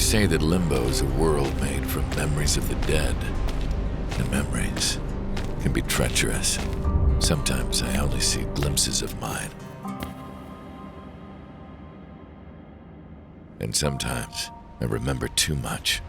say that Limbo is a world made from memories of the dead. And memories can be treacherous. Sometimes I only see glimpses of mine. And sometimes I remember too much.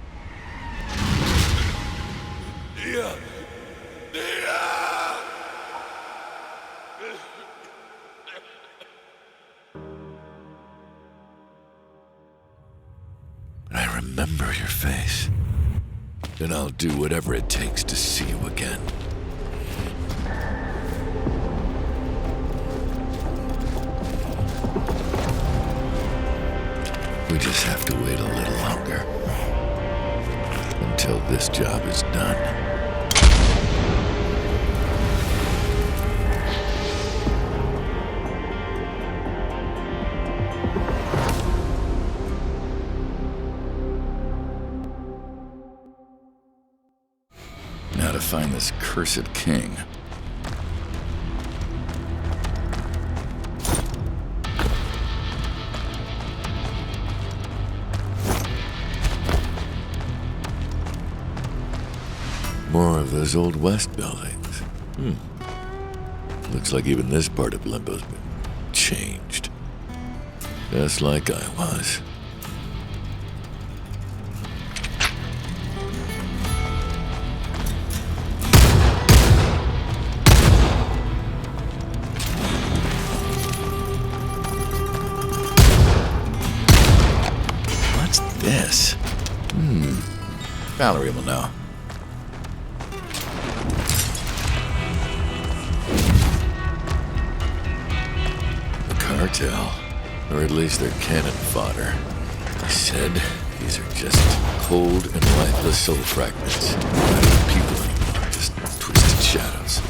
I remember your face. And I'll do whatever it takes to see you again. We just have to wait a little longer. Until this job is done. Now to find this cursed king. More of those old West buildings. Looks like even this part of Limbo's been changed. Just like I was. What's this? Valerie will know. Cartel, or at least their cannon fodder. He said these are just cold and lifeless soul fragments. Not even people anymore, just twisted shadows.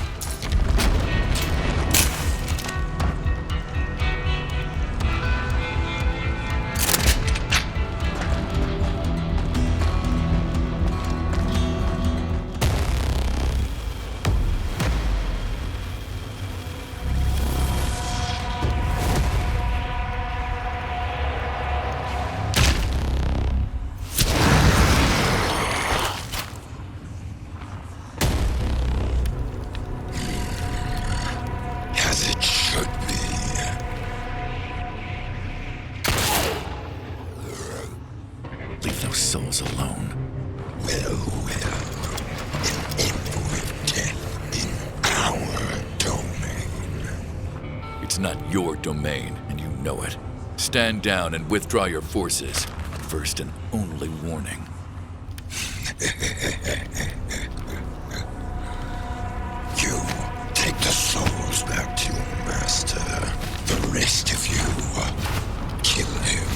Leave those souls alone. Well, an ENVOY death in our domain. It's not your domain, and you know it. Stand down and withdraw your forces. First and only warning. You take the souls back to your master. The rest of you, kill him.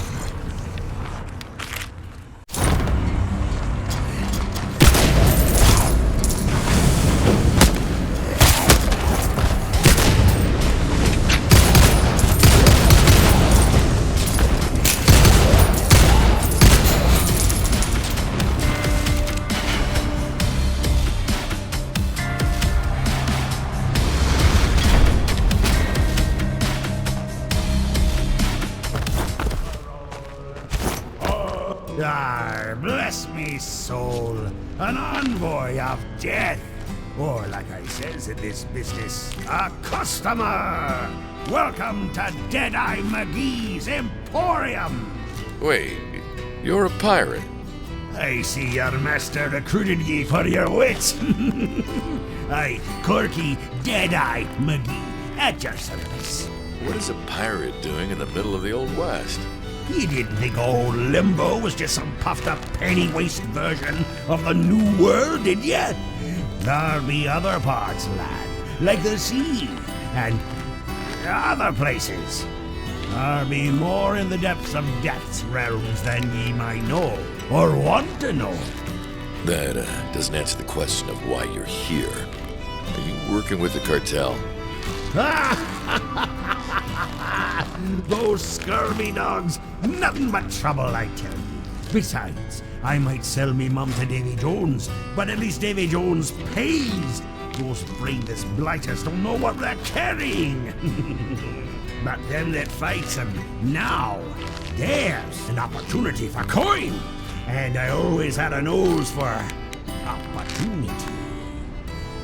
Ah, bless me soul, an envoy of death, or like I says in this business, a customer. Welcome to Deadeye McGee's Emporium. Wait, you're a pirate? I see your master recruited ye for your wits. Aye, Corky Deadeye McGee, at your service. What is a pirate doing in the middle of the Old West? You didn't think old Limbo was just some puffed-up penny-waste version of the New World, did ya? There'll be other parts, lad, like the sea, and other places. There'll be more in the depths of Death's realms than ye might know, or want to know. That doesn't answer the question of why you're here. Are you working with the Cartel? Those scurvy dogs, nothing but trouble, I tell you. Besides, I might sell me mum to Davy Jones, but at least Davy Jones pays. Those brainless blighters don't know what they're carrying. But them that fights them now, there's an opportunity for coin. and I always had a nose for opportunity.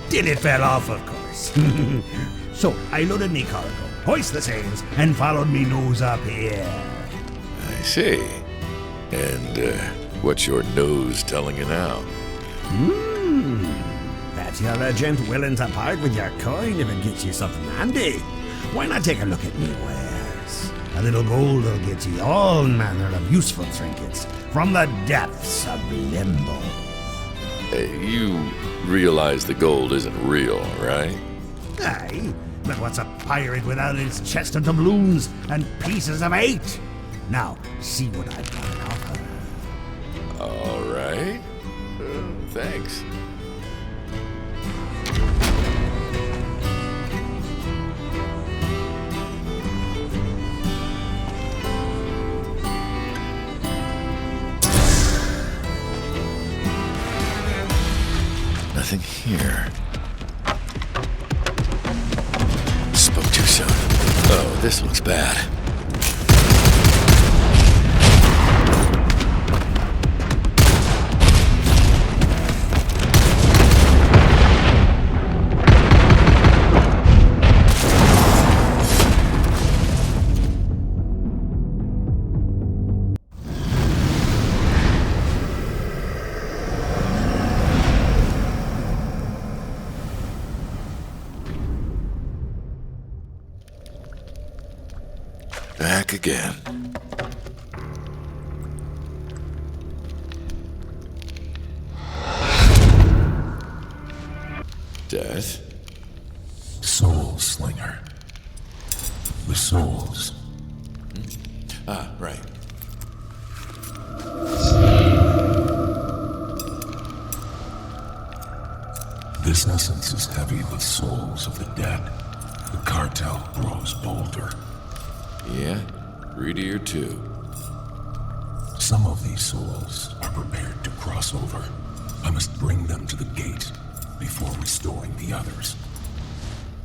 Till it fell off, of course. So I loaded me cargo, hoist the sails, and followed me nose up here. I see. And what's your nose telling you now? That you're a gent willing to part with your coin if it gets you something handy. Why not take a look at me wares? A little gold will get you all manner of useful trinkets from the depths of Limbo. You realize the gold isn't real, right? Aye, but what's a pirate without his chest of doubloons and pieces of 8? Now, see what I've got to offer. All right. Thanks. Nothing here. Spoke too soon. Oh, this looks bad. Back again. Death? SOULSLINGER. The souls. Ah, right. This essence is heavy with souls of the dead. The cartel grows bolder. Yeah, greedier too. Some of these souls are prepared to cross over. I must bring them to the gate before restoring the others.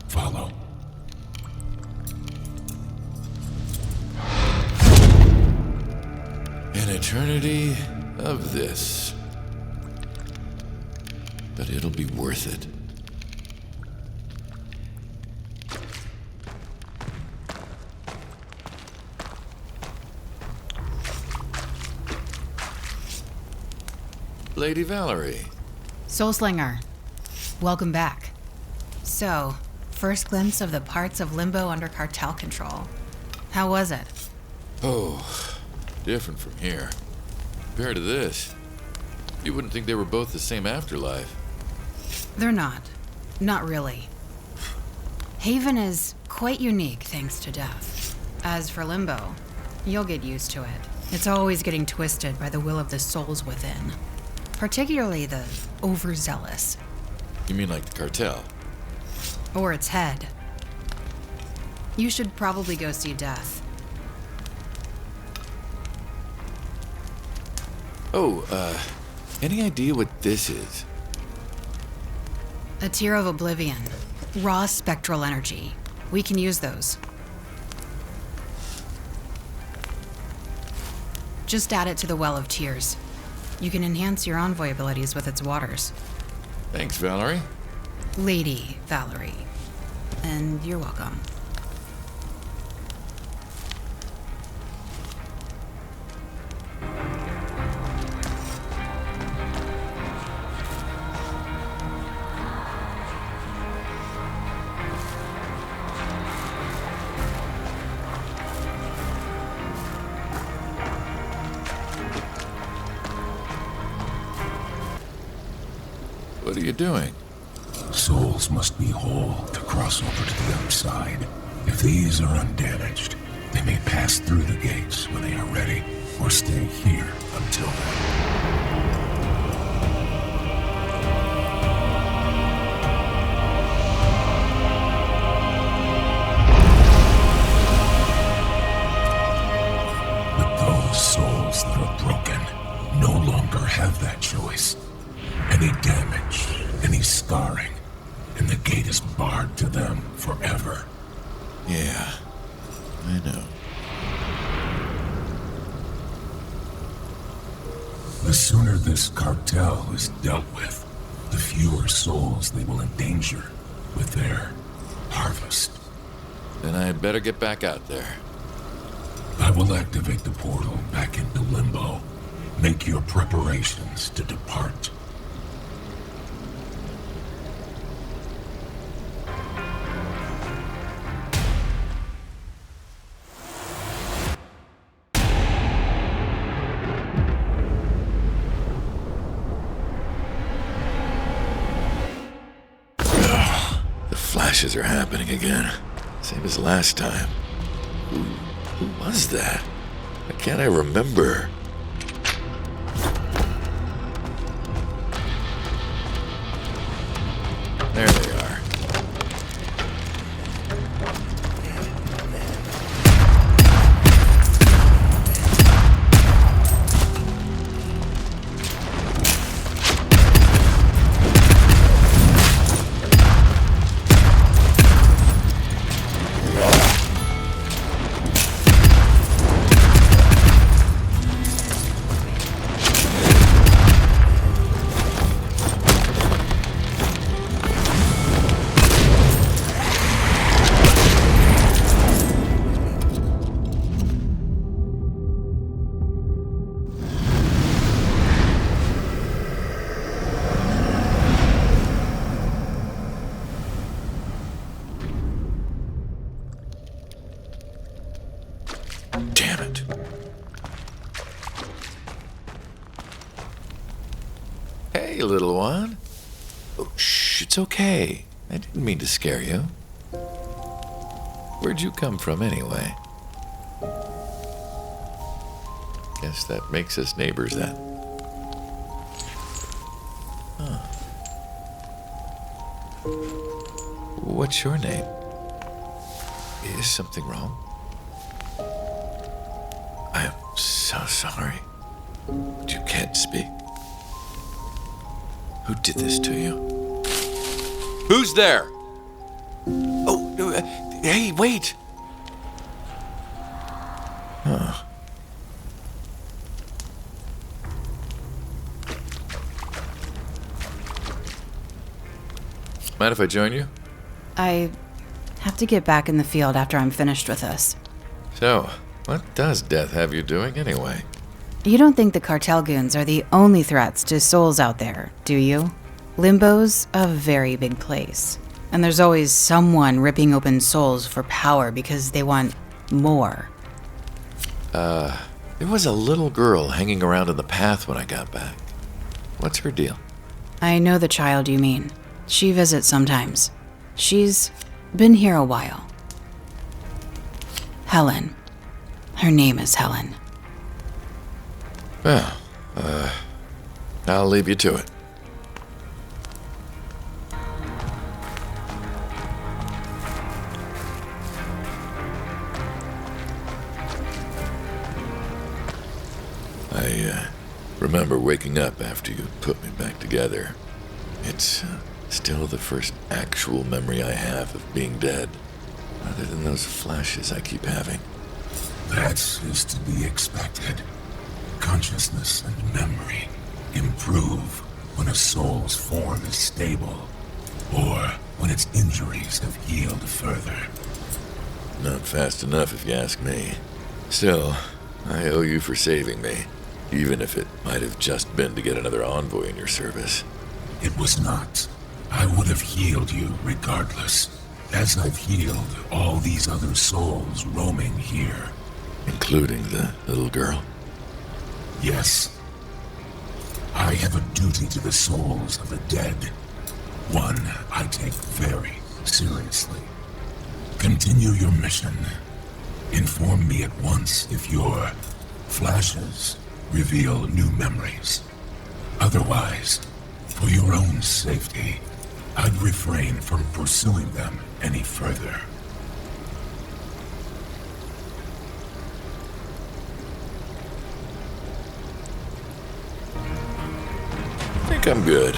Follow. An eternity of this. But it'll be worth it. Lady Valerie. SOULSLINGER, welcome back. So, first glimpse of the parts of Limbo under Cartel control. How was it? Oh, different from here. Compared to this, you wouldn't think they were both the same afterlife. They're not. Not really. Haven is quite unique thanks to death. As for Limbo, you'll get used to it. It's always getting twisted by the will of the souls within. Particularly the overzealous. You mean like the cartel? Or its head. You should probably go see Death. Oh, any idea what this is? A tear of oblivion. Raw spectral energy. We can use those. Just add it to the Well of Tears. You can enhance your envoy abilities with its waters. Thanks, Valerie. Lady Valerie. And you're welcome. What are you doing? Souls must be whole to cross over to the other side. If these are undamaged, they may pass through the gates when they are ready, or stay here until then. But those souls that are broken no longer have that choice. Any damage, any scarring, and the gate is barred to them forever. Yeah, I know. The sooner this cartel is dealt with, the fewer souls they will endanger with their harvest. Then I'd better get back out there. I will activate the portal back into Limbo. Make your preparations to depart. The flashes are happening again. Same as last time. Who was that? Why can't I remember? There they are. Damn it. Hey, little one. Oh, shh, it's okay. I didn't mean to scare you. Where'd you come from, anyway? Guess that makes us neighbors, then. Huh. What's your name? Is something wrong? I am so sorry. But you can't speak. Who did this to you? Who's there? Oh, hey, wait! Huh. Mind if I join you? I have to get back in the field after I'm finished with this. So, what does death have you doing anyway? You don't think the cartel goons are the only threats to souls out there, do you? Limbo's a very big place, and there's always someone ripping open souls for power because they want more. There was a little girl hanging around in the path when I got back. What's her deal? I know the child you mean. She visits sometimes. She's been here a while. Helen. Her name is Helen. Well, I'll leave you to it. I remember waking up after you put me back together. It's still the first actual memory I have of being dead, other than those flashes I keep having. That is to be expected. Consciousness and memory improve when a soul's form is stable, or when its injuries have healed further. Not fast enough, if you ask me. Still, I owe you for saving me, even if it might have just been to get another envoy in your service. It was not. I would have healed you regardless, as I've healed all these other souls roaming here. Including the little girl? Yes. I have a duty to the souls of the dead. One I take very seriously. Continue your mission. Inform me at once if your flashes reveal new memories. Otherwise, for your own safety, I'd refrain from pursuing them any further. I think I'm good.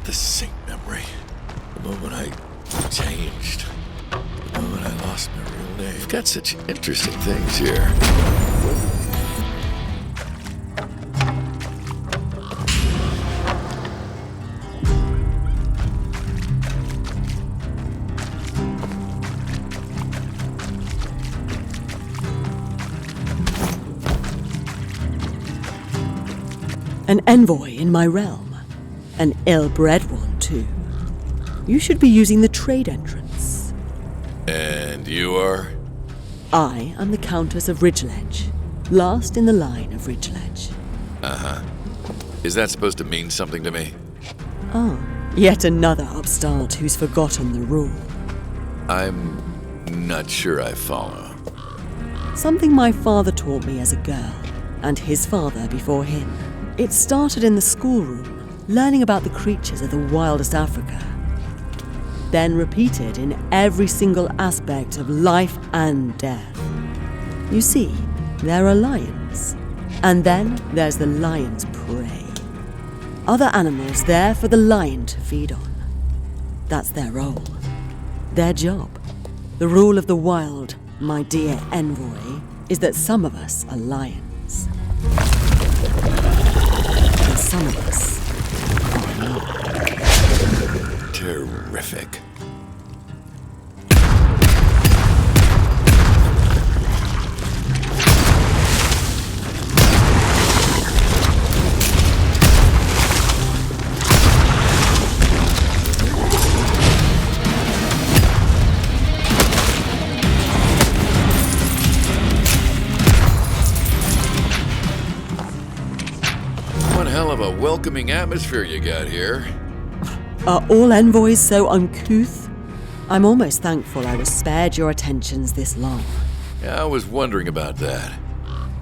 the same memory. The moment I changed. The moment I lost my real name. You've got such interesting things here. An envoy in my realm. An ill-bred one, too. You should be using the trade entrance. And you are? I am the Countess of Ridgeledge, last in the line of Ridgeledge. Uh-huh. Is that supposed to mean something to me? Oh, yet another upstart who's forgotten the rule. I'm not sure I follow. Something my father taught me as a girl, and his father before him. It started in the schoolroom, learning about the creatures of the wildest Africa. Then repeated in every single aspect of life and death. You see, there are lions, and then there's the lion's prey. Other animals there for the lion to feed on. That's their role, their job. The rule of the wild, my dear envoy, is that some of us are lions. And some of us are not. Terrific. Hell of a welcoming atmosphere you got here. Are all envoys so uncouth? I'm almost thankful I was spared your attentions this long. Yeah, I was wondering about that.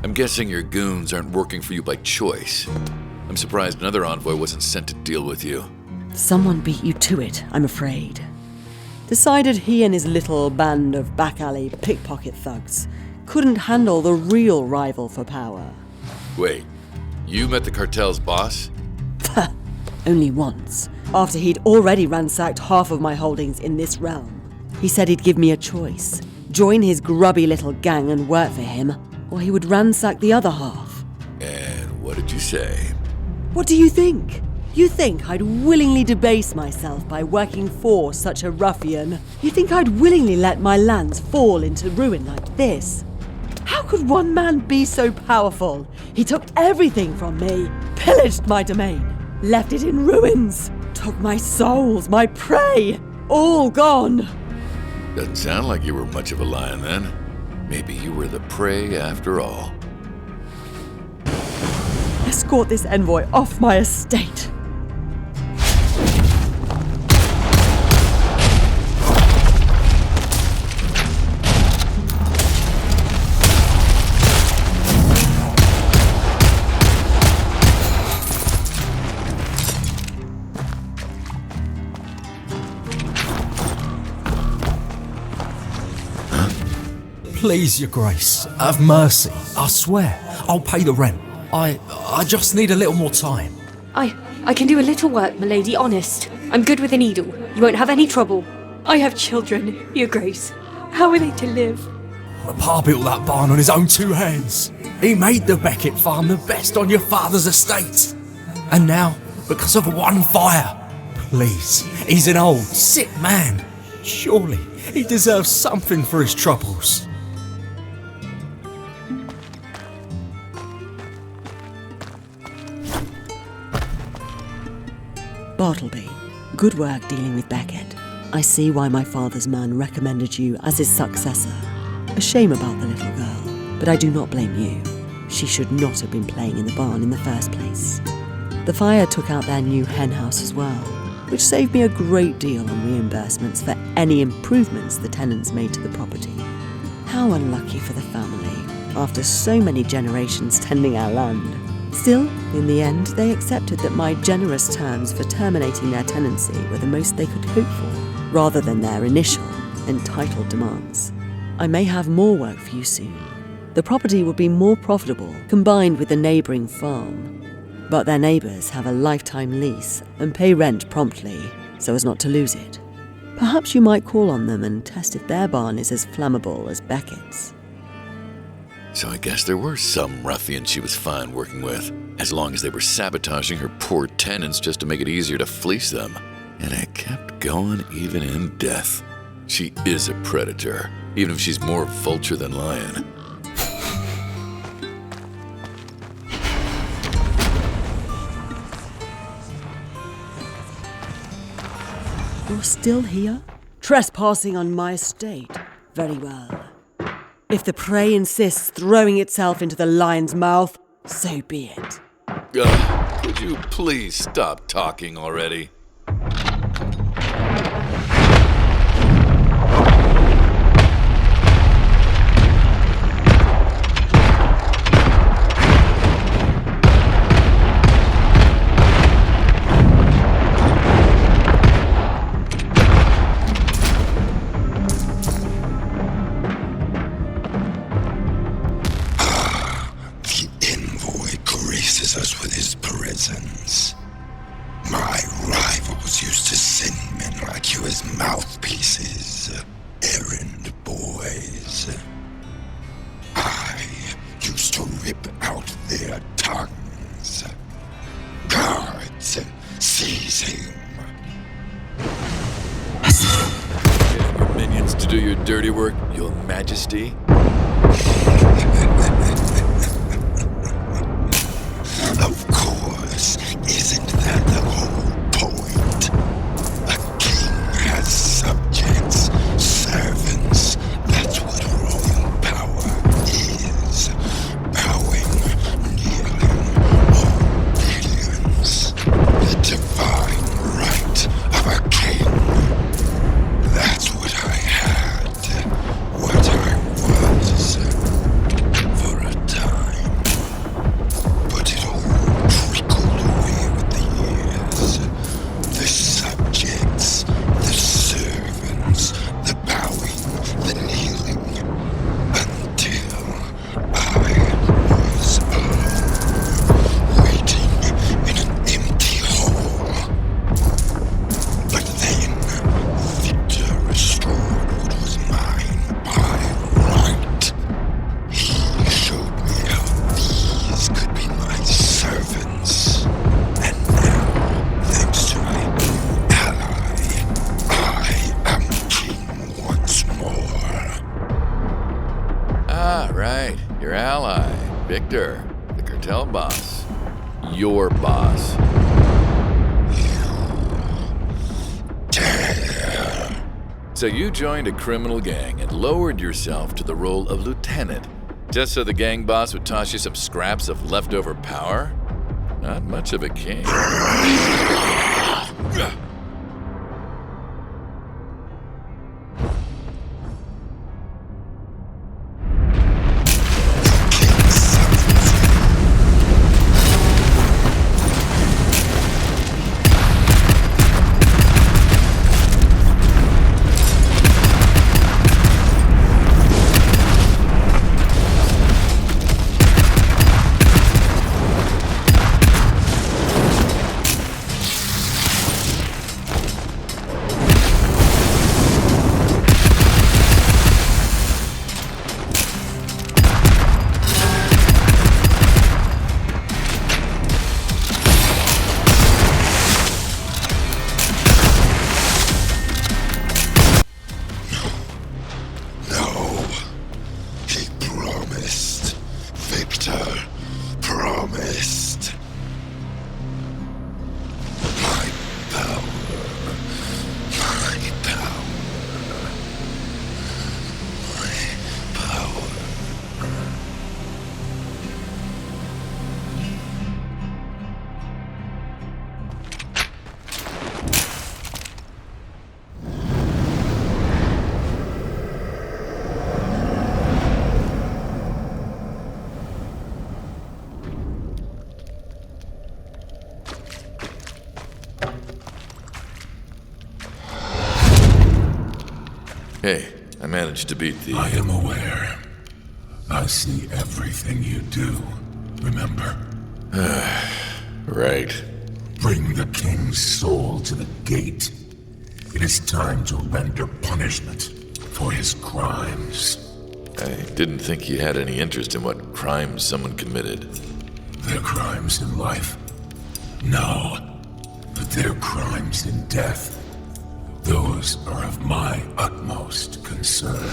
I'm guessing your goons aren't working for you by choice. I'm surprised another envoy wasn't sent to deal with you. Someone beat you to it, I'm afraid. Decided he and his little band of back-alley pickpocket thugs couldn't handle the real rival for power. Wait, you met the cartel's boss? Only once, after he'd already ransacked half of my holdings in this realm. He said he'd give me a choice. Join his grubby little gang and work for him, or he would ransack the other half. And what did you say? What do you think? You think I'd willingly debase myself by working for such a ruffian? You think I'd willingly let my lands fall into ruin like this? How could one man be so powerful? He took everything from me, pillaged my domain, left it in ruins, took my souls, my prey, all gone. Doesn't sound like you were much of a lion then. Maybe you were the prey after all. Escort this envoy off my estate. Please, your grace, have mercy. I swear, I'll pay the rent. I just need a little more time. I can do a little work, milady, honest. I'm good with a needle. You won't have any trouble. I have children, your grace. How are they to live? My pa built that barn on his own two hands. He made the Beckett farm the best on your father's estate. And now, because of one fire, please, he's an old, sick man. Surely, he deserves something for his troubles. Bartleby, good work dealing with Beckett. I see why my father's man recommended you as his successor. A shame about the little girl, but I do not blame you. She should not have been playing in the barn in the first place. The fire took out their new hen house as well, which saved me a great deal on reimbursements for any improvements the tenants made to the property. How unlucky for the family, after so many generations tending our land. Still, in the end, they accepted that my generous terms for terminating their tenancy were the most they could hope for, rather than their initial, entitled demands. I may have more work for you soon. The property would be more profitable, combined with the neighbouring farm. But their neighbours have a lifetime lease and pay rent promptly so as not to lose it. Perhaps you might call on them and test if their barn is as flammable as Beckett's. So I guess there were some ruffians she was fine working with, as long as they were sabotaging her poor tenants just to make it easier to fleece them. And it kept going even in death. She is a predator, even if she's more vulture than lion. You're still here? Trespassing on my estate? Very well. If the prey insists throwing itself into the lion's mouth, so be it. Could you please stop talking already? My rivals used to send men like you as mouthpieces, errand boys. I used to rip out their tongues. Guards, seize him. Getting your minions to do your dirty work, your majesty? Of course, isn't that the whole point? A king has subjects, servants. That's what royal power is. Bowing, kneeling, obedience. The divine right of a king. That's what I had. What I was. For a time. But it all trickled away with the years. The subjects, the servants, the bowing, the kneeling, until I was alone, waiting in an empty hall. But then, Victor restored what was mine by right. He showed me how these could be my servants. And now, thanks to my new ally, I am king once more. Ah, right. Your ally, Victor, the cartel boss. Your boss. Dare. So you joined a criminal gang and lowered yourself to the role of lieutenant, just so the gang boss would toss you some scraps of leftover power? Not much of a king. No. He promised. Victor promised. My power. My power. My power. Hey, I managed to beat the... I am aware. I see everything you do. Remember? Right. Bring the king's soul to the gate. It is time to render punishment for his crimes. I didn't think he had any interest in what crimes someone committed. Their crimes in life? No. But their crimes in death. Those are of my utmost concern.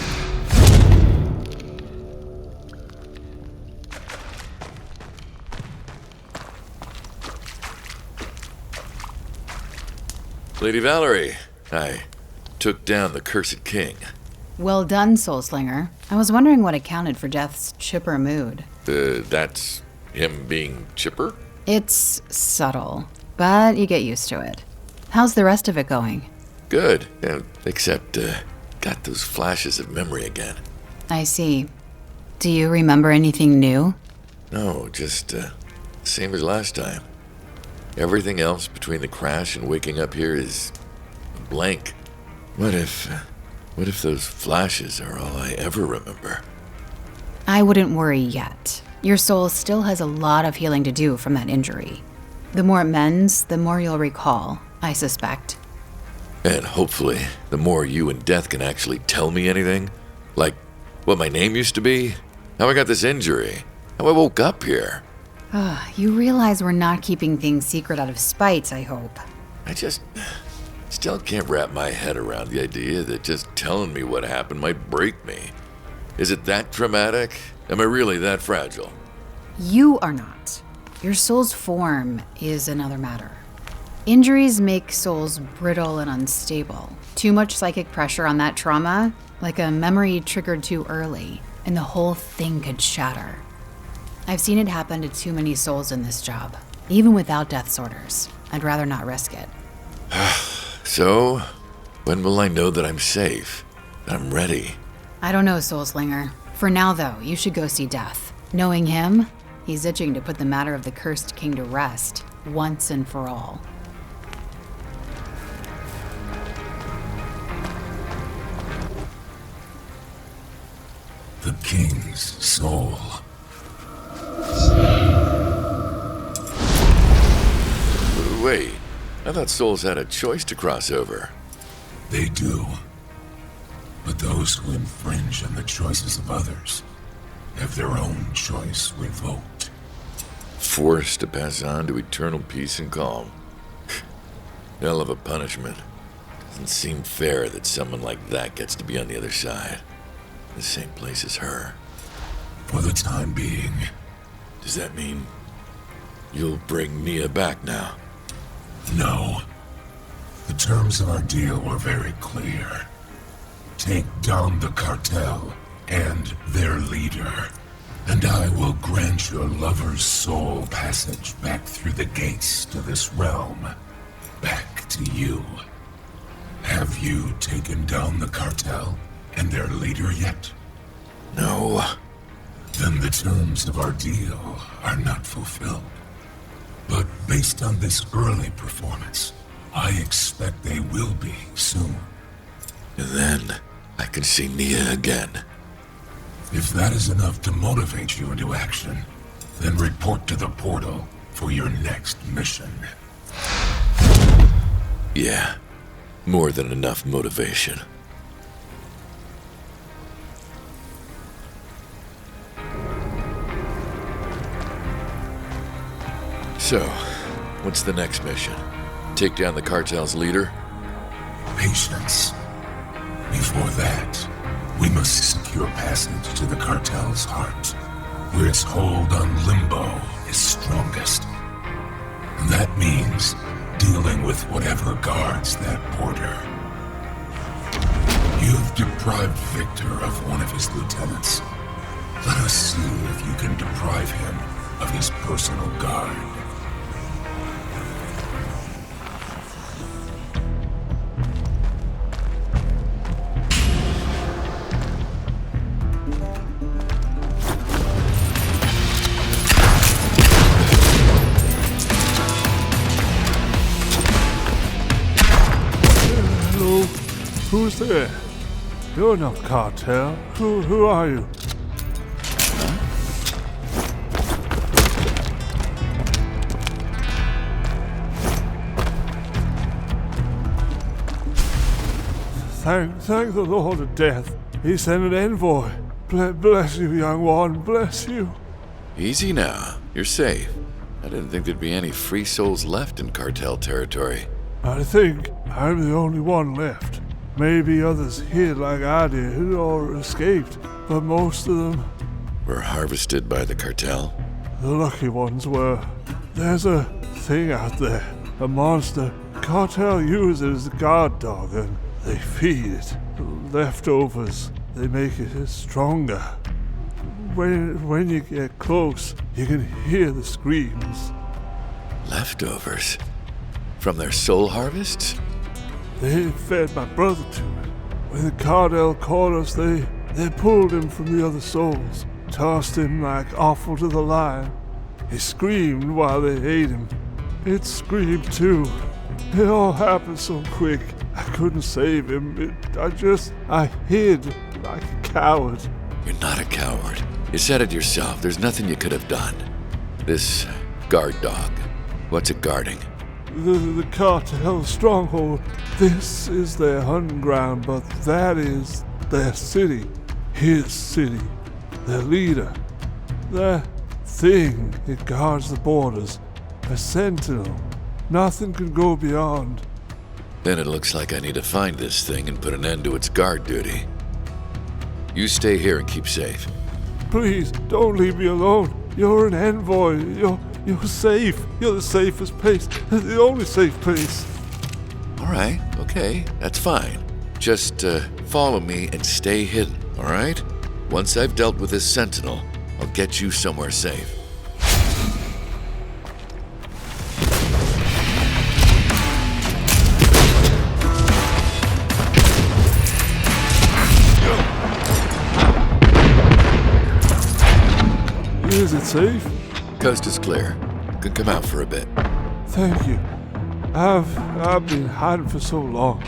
Lady Valerie, I took down the cursed king. Well done, Soulslinger. I was wondering what accounted for Death's chipper mood. That's him being chipper? It's subtle, but you get used to it. How's the rest of it going? Good, except, got those flashes of memory again. I see. Do you remember anything new? No, just, same as last time. Everything else between the crash and waking up here is blank. What if those flashes are all I ever remember? I wouldn't worry yet. Your soul still has a lot of healing to do from that injury. The more it mends, the more you'll recall, I suspect. And hopefully, the more you and Death can actually tell me anything. Like, what my name used to be, how I got this injury, how I woke up here. You realize we're not keeping things secret out of spite, I hope. I just still can't wrap my head around the idea that just telling me what happened might break me. Is it that traumatic? Am I really that fragile? You are not. Your soul's form is another matter. Injuries make souls brittle and unstable. Too much psychic pressure on that trauma, like a memory triggered too early, and the whole thing could shatter. I've seen it happen to too many souls in this job, even without death's orders. I'd rather not risk it. So, when will I know that I'm safe? That I'm ready? I don't know, Soulslinger. For now, though, you should go see Death. Knowing him, he's itching to put the matter of the cursed king to rest, once and for all. The king's soul. Wait, I thought souls had a choice to cross over. They do. But those who infringe on the choices of others have their own choice revoked. Forced to pass on to eternal peace and calm. Hell of a punishment. Doesn't seem fair that someone like that gets to be on the other side. The same place as her. For the time being. Does that mean you'll bring Nia back now? No. The terms of our deal were very clear. Take down the cartel and their leader, and I will grant your lover's soul passage back through the gates to this realm. Back to you. Have you taken down the cartel and their leader yet? No. Then the terms of our deal are not fulfilled. But based on this early performance, I expect they will be soon. And then I can see Nia again. If that is enough to motivate you into action, then report to the portal for your next mission. Yeah, more than enough motivation. So, what's the next mission? Take down the cartel's leader? Patience. Before that, we must secure passage to the cartel's heart, where its hold on Limbo is strongest. And that means dealing with whatever guards that border. You've deprived Victor of one of his lieutenants. Let us see if you can deprive him of his personal guard. Who's there? You're not Cartel. Who are you? Thank the Lord of Death. He sent an envoy. Bless you, young one. Bless you. Easy now. You're safe. I didn't think there'd be any free souls left in Cartel territory. I think I'm the only one left. Maybe others hid like I did or escaped, but most of them, Were harvested by the Cartel? the lucky ones were. There's a thing out there, a monster. Cartel uses it as a guard dog and they feed it. Leftovers, they make it stronger. When you get close, you can hear the screams. Leftovers? From their soul harvests? They fed my brother to it. When the Cartel caught us, they pulled him from the other souls, tossed him like offal to the lion. He screamed while they ate him. It screamed too. It all happened so quick. I couldn't save him. I hid like a coward. You're not a coward. You said it yourself. There's nothing you could have done. This guard dog, what's it guarding? The Cartel stronghold. This is their hunting ground, but that is their city. His city. Their leader. That thing, it guards the borders. A sentinel. Nothing can go beyond. Then it looks like I need to find this thing and put an end to its guard duty. You stay here and keep safe. Please, don't leave me alone. You're an envoy. You're safe. You're the safest place. The only safe place. All right, okay, that's fine. Just follow me and stay hidden, all right? Once I've dealt with this sentinel, I'll get you somewhere safe. Is it safe? Coast is clear. Can come out for a bit. Thank you. I've been hiding for so long.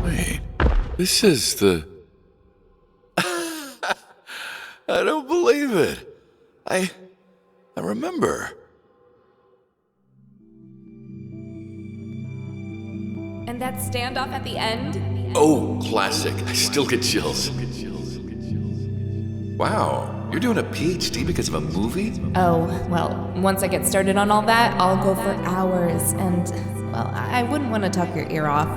Wait, this is the... I don't believe it. I remember. And that standoff at the end? Oh, classic. I still get chills. Wow, you're doing a PhD because of a movie? Oh, well, once I get started on all that, I'll go for hours, and, well, I wouldn't want to talk your ear off.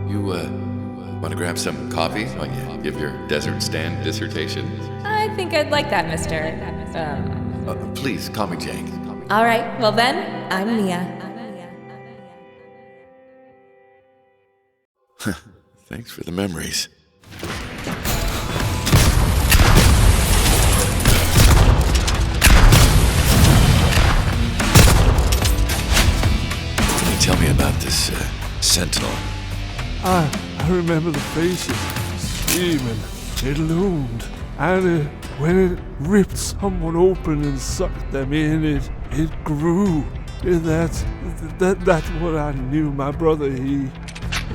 You, want to grab some coffee while you give your desert stand dissertation? I think I'd like that, mister. Please, call me Jake. All right, well then, I'm Mia. Thanks for the memories. Can you tell me about this, sentinel? I remember the faces screaming. It loomed, and when it ripped someone open and sucked them in, it grew. That's what I knew. My brother,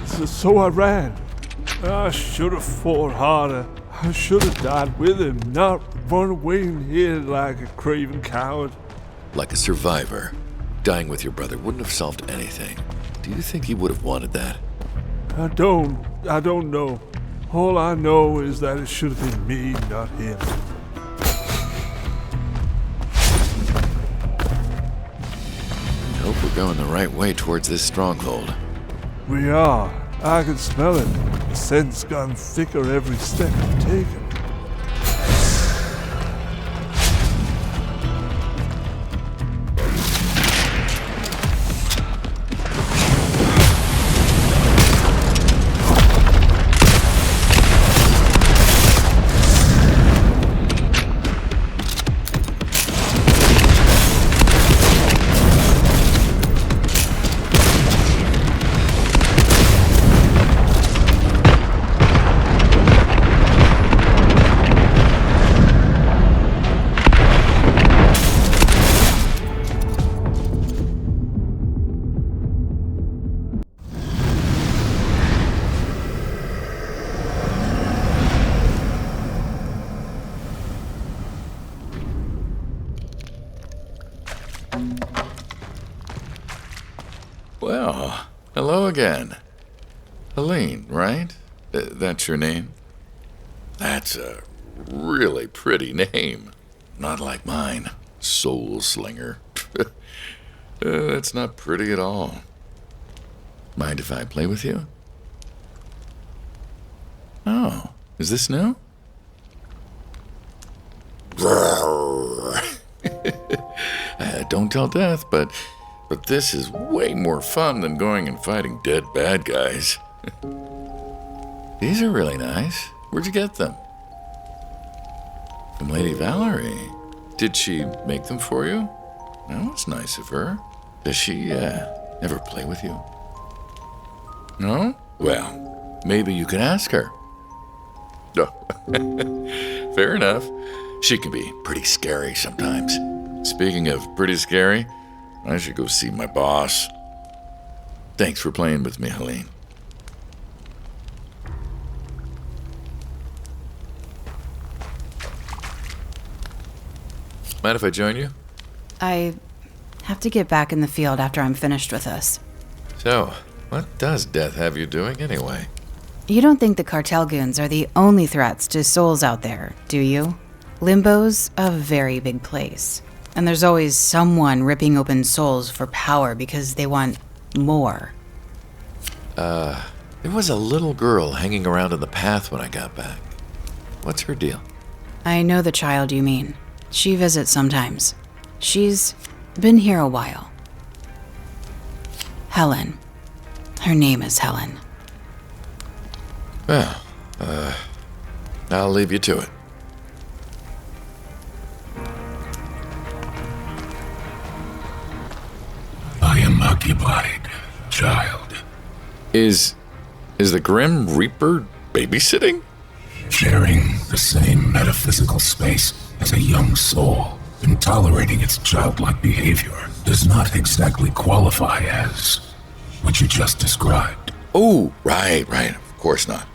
so I ran. I should have fought harder. I should have died with him, not run away and hid like a craven coward. Like a survivor. Dying with your brother wouldn't have solved anything. Do you think he would have wanted that? I don't know. All I know is that it should have been me, not him. I hope we're going the right way towards this stronghold. We are. I can smell it. The scent's gone thicker every step I've taken. again. Helene, right? That's your name? That's a really pretty name. Not like mine, SOULSLINGER. That's not pretty at all. Mind if I play with you? Oh, is this new? Don't tell Death, but this is way more fun than going and fighting dead bad guys. These are really nice. Where'd you get them? From Lady Valerie. Did she make them for you? That was nice of her. Does she, ever play with you? No? Well, maybe you can ask her. Oh, fair enough. She can be pretty scary sometimes. Speaking of pretty scary, I should go see my boss. Thanks for playing with me, Helene. Mind if I join you? I have to get back in the field after I'm finished with this. So, what does Death have you doing anyway? You don't think the Cartel goons are the only threats to souls out there, do you? Limbo's a very big place, and there's always someone ripping open souls for power because they want more. There was a little girl hanging around in the path when I got back. What's her deal? I know the child you mean. She visits sometimes. She's been here a while. Helen. Her name is Helen. Well, I'll leave you to it. I am occupied, child. Is the Grim Reaper babysitting? Sharing the same metaphysical space as a young soul and tolerating its childlike behavior does not exactly qualify as what you just described. Oh, right. Of course not.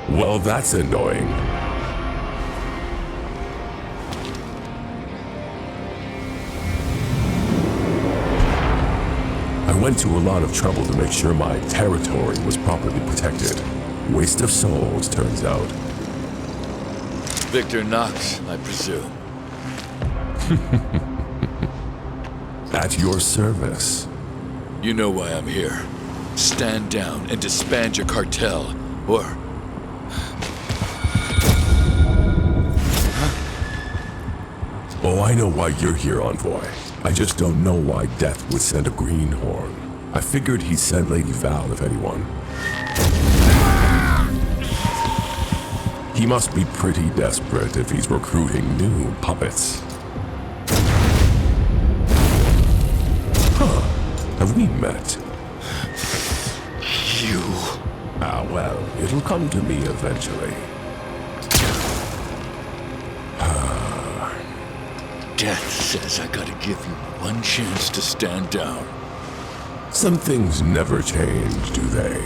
Well, that's annoying. I went to a lot of trouble to make sure my territory was properly protected. Waste of souls, turns out. Victor Knox, I presume. At your service. You know why I'm here. Stand down and disband your cartel, or... Oh, I know why you're here, Envoy. I just don't know why Death would send a greenhorn. I figured he'd send Lady Val, if anyone. He must be pretty desperate if he's recruiting new puppets. Huh. Have we met? You... Ah, well, it'll come to me eventually. Death says I gotta give you one chance to stand down. Some things never change, do they?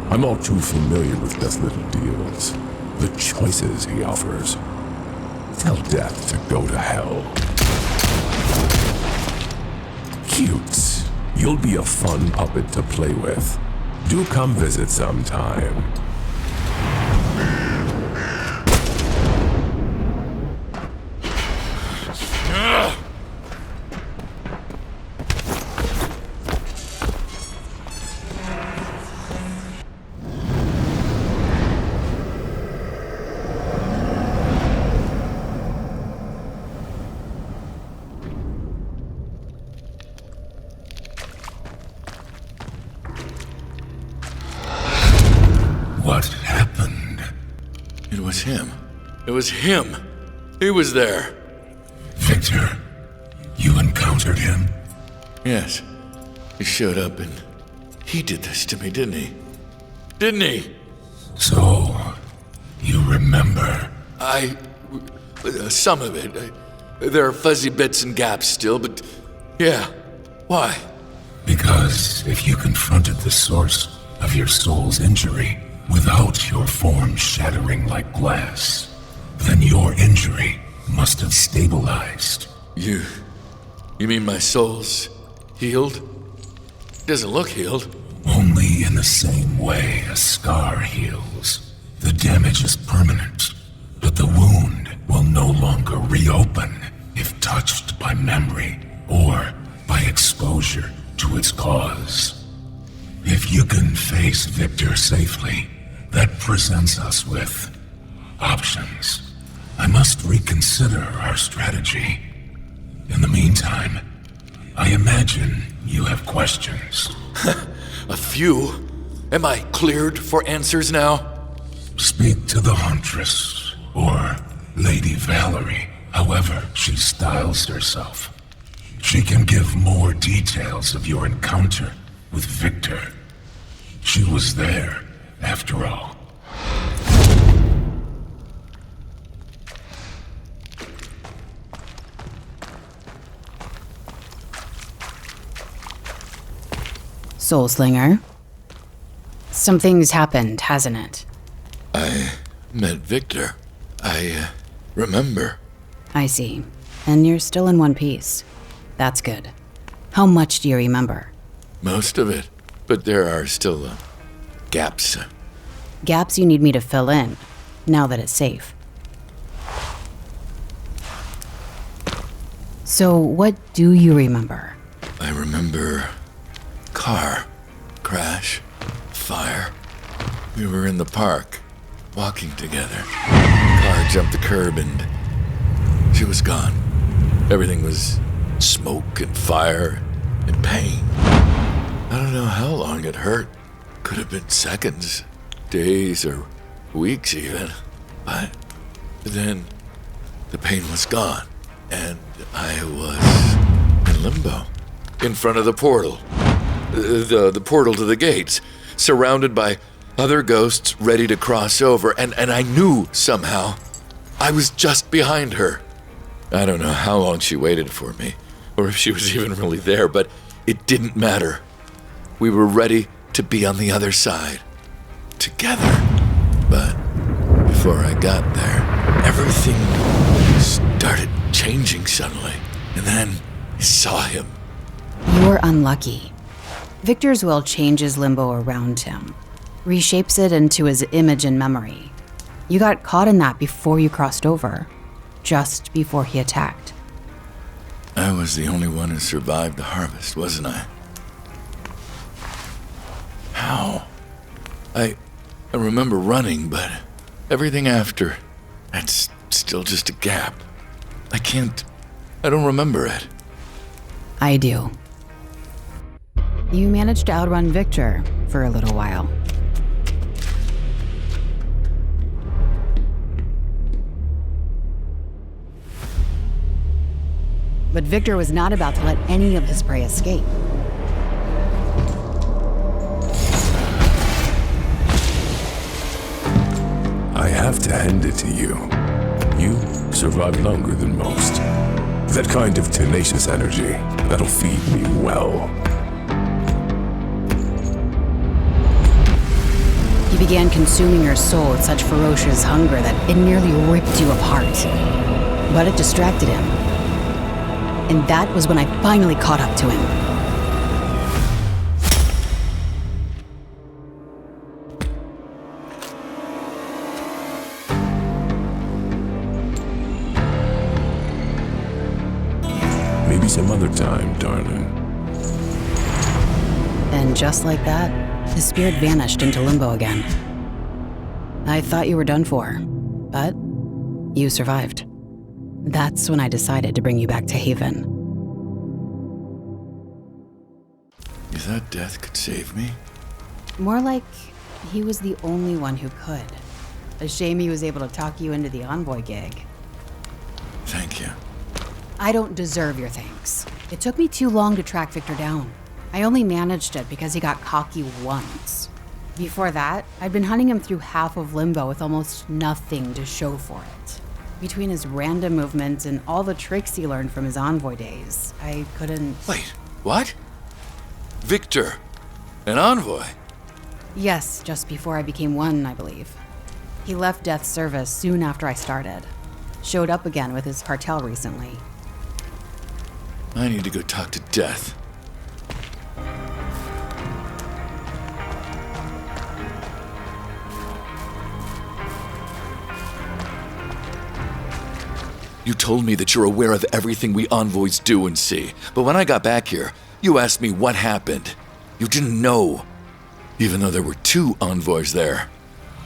I'm all too familiar with Death's little deals. The choices he offers. Tell Death to go to hell. Cute. You'll be a fun puppet to play with. Do come visit sometime. What happened? It was him. It was him. He was there. Victor, you encountered him? Yes. He showed up and he did this to me, didn't he? Didn't he? So, you remember? Some of it. There are fuzzy bits and gaps still, but yeah. Why? Because if you confronted the source of your soul's injury without your form shattering like glass, then your injury must have stabilized. You mean my soul's healed? Doesn't look healed. Only in the same way a scar heals. The damage is permanent, but the wound will no longer reopen if touched by memory or by exposure to its cause. If you can face Victor safely, that presents us with options. I must reconsider our strategy. In the meantime, I imagine you have questions. A few? Am I cleared for answers now? Speak to the Huntress, or Lady Valerie, however she styles herself. She can give more details of your encounter with Victor. She was there, after all. SOULSLINGER. Something's happened, hasn't it? I met Victor. I remember. I see. And you're still in one piece. That's good. How much do you remember? Most of it. But there are still gaps. Gaps you need me to fill in, now that it's safe. So, what do you remember? I remember car crash, fire. We were in the park, walking together. Car jumped the curb and she was gone. Everything was smoke and fire and pain. I don't know how long it hurt. Could have been seconds, days, or weeks even. But then the pain was gone and I was in limbo. In front of the portal. The portal to the gates, surrounded by other ghosts ready to cross over, and I knew somehow I was just behind her. I don't know how long she waited for me, or if she was even really there, but it didn't matter. We were ready to be on the other side, together. But before I got there, everything started changing suddenly, and then I saw him. You're unlucky. Victor's will changes Limbo around him, reshapes it into his image and memory. You got caught in that before you crossed over, just before he attacked. I was the only one who survived the harvest, wasn't I? How? I remember running, but everything after, that's still just a gap. I don't remember it. I do. You managed to outrun Victor for a little while. But Victor was not about to let any of his prey escape. I have to hand it to you. You survived longer than most. That kind of tenacious energy, that'll feed me well. He began consuming your soul with such ferocious hunger that it nearly ripped you apart. But it distracted him. And that was when I finally caught up to him. Maybe some other time, darling. And just like that, his spirit vanished into Limbo again. I thought you were done for, but you survived. That's when I decided to bring you back to Haven. You thought death could save me? More like He was the only one who could. A shame he was able to talk you into the envoy gig. Thank you. I don't deserve your thanks. It took me too long to track Victor down. I only managed it because he got cocky once. Before that, I'd been hunting him through half of Limbo with almost nothing to show for it. Between his random movements and all the tricks he learned from his envoy days, I couldn't... Wait, what? Victor, an envoy? Yes, just before I became one, I believe. He left Death's service soon after I started. Showed up again with his cartel recently. I need to go talk to Death. You told me that you're aware of everything we envoys do and see, but when I got back here, you asked me what happened. You didn't know, even though there were 2 envoys there.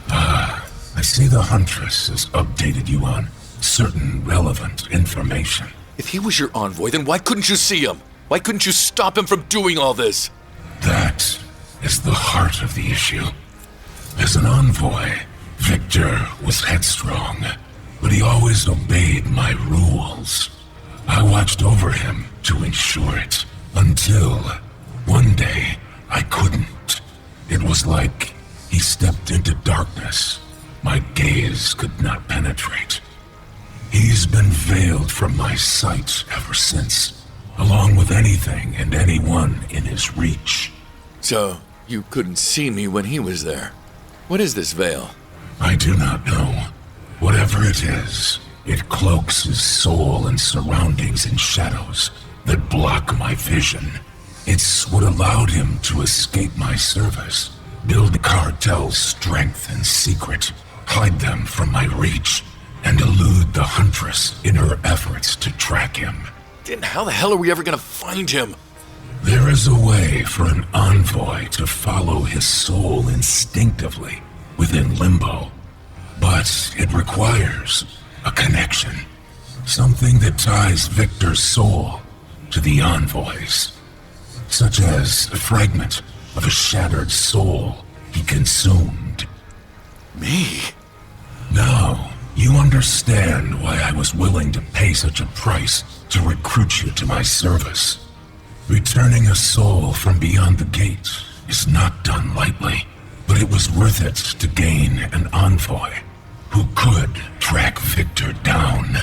I see the Huntress has updated you on certain relevant information. If he was your envoy, then why couldn't you see him? Why couldn't you stop him from doing all this? That is the heart of the issue. As an envoy, Victor was headstrong, but he always obeyed my rules. I watched over him to ensure it, until one day I couldn't. It was like he stepped into darkness my gaze could not penetrate. He's been veiled from my sight ever since, along with anything and anyone in his reach. So, you couldn't see me when he was there. What is this veil? I do not know. Whatever it is, it cloaks his soul and surroundings in shadows that block my vision. It's what allowed him to escape my service, build Cartel's strength and secret, hide them from my reach, and elude the Huntress in her efforts to track him. Then how the hell are we ever gonna find him? There is a way for an envoy to follow his soul instinctively within Limbo, but it requires a connection, something that ties Victor's soul to the envoy's, such as a fragment of a shattered soul he consumed. Me? Now, you understand why I was willing to pay such a price to recruit you to my service. Returning a soul from beyond the gate is not done lightly, but it was worth it to gain an envoy who could track Victor down.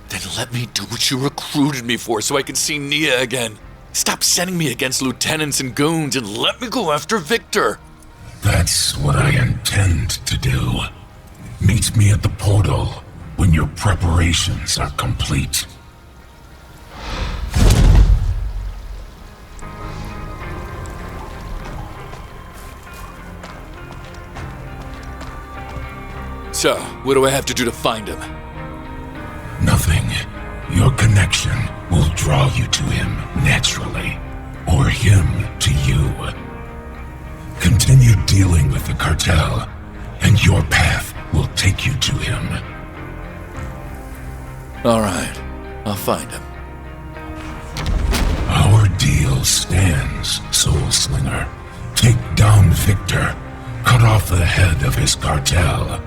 Then let me do what you recruited me for so I can see Nia again. Stop sending me against lieutenants and goons and let me go after Victor. That's what I intend to do. Meet me at the portal when your preparations are complete. So, what do I have to do to find him? Nothing. Your connection will draw you to him naturally, or him to you. Continue dealing with the Cartel, and your path will take you to him. All right, I'll find him. Our deal stands, SOULSLINGER. Take down Victor, cut off the head of his Cartel,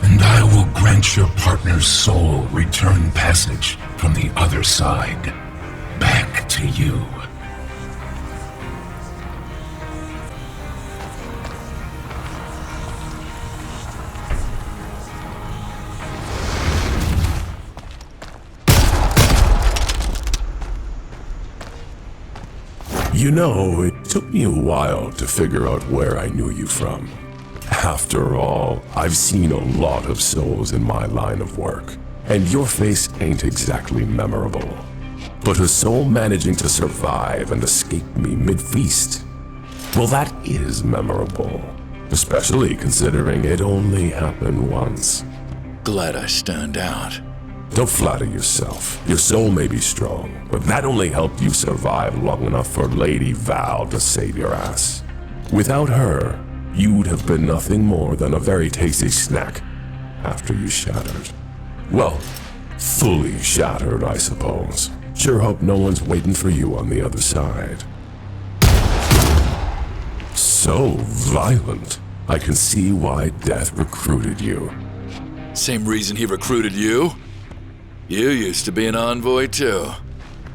and I will grant your partner's soul return passage from the other side, back to you. You know, it took me a while to figure out where I knew you from. After all, I've seen a lot of souls in my line of work, and your face ain't exactly memorable. But a soul managing to survive and escape me mid-feast, well, that is memorable, especially considering it only happened once. Glad I stand out. Don't flatter yourself. Your soul may be strong, but that only helped you survive long enough for Lady Val to save your ass. Without her, you'd have been nothing more than a very tasty snack after you shattered. Well, fully shattered, I suppose. Sure hope no one's waiting for you on the other side. So violent. I can see why Death recruited you. Same reason he recruited you? You used to be an envoy too.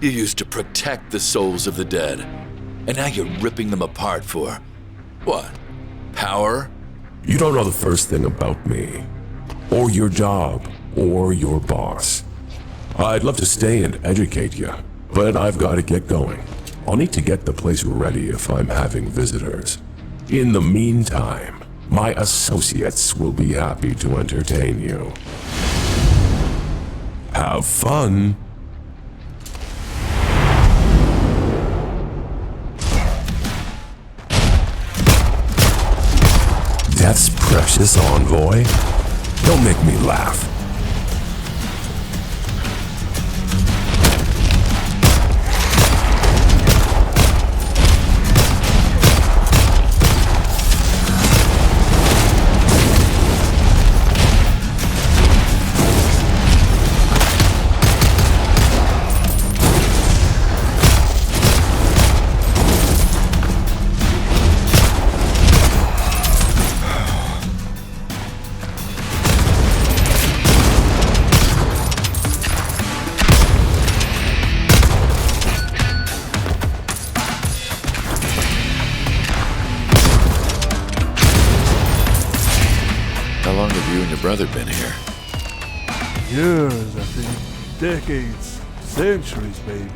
You used to protect the souls of the dead. And now you're ripping them apart for... what? Power? You don't know the first thing about me, or your job, or your boss. I'd love to stay and educate you, but I've got to get going. I'll need to get the place ready if I'm having visitors. In the meantime, my associates will be happy to entertain you. Have fun! Death's precious envoy? Don't make me laugh. How long have you and your brother been here? Years, I think. Decades. Centuries, maybe.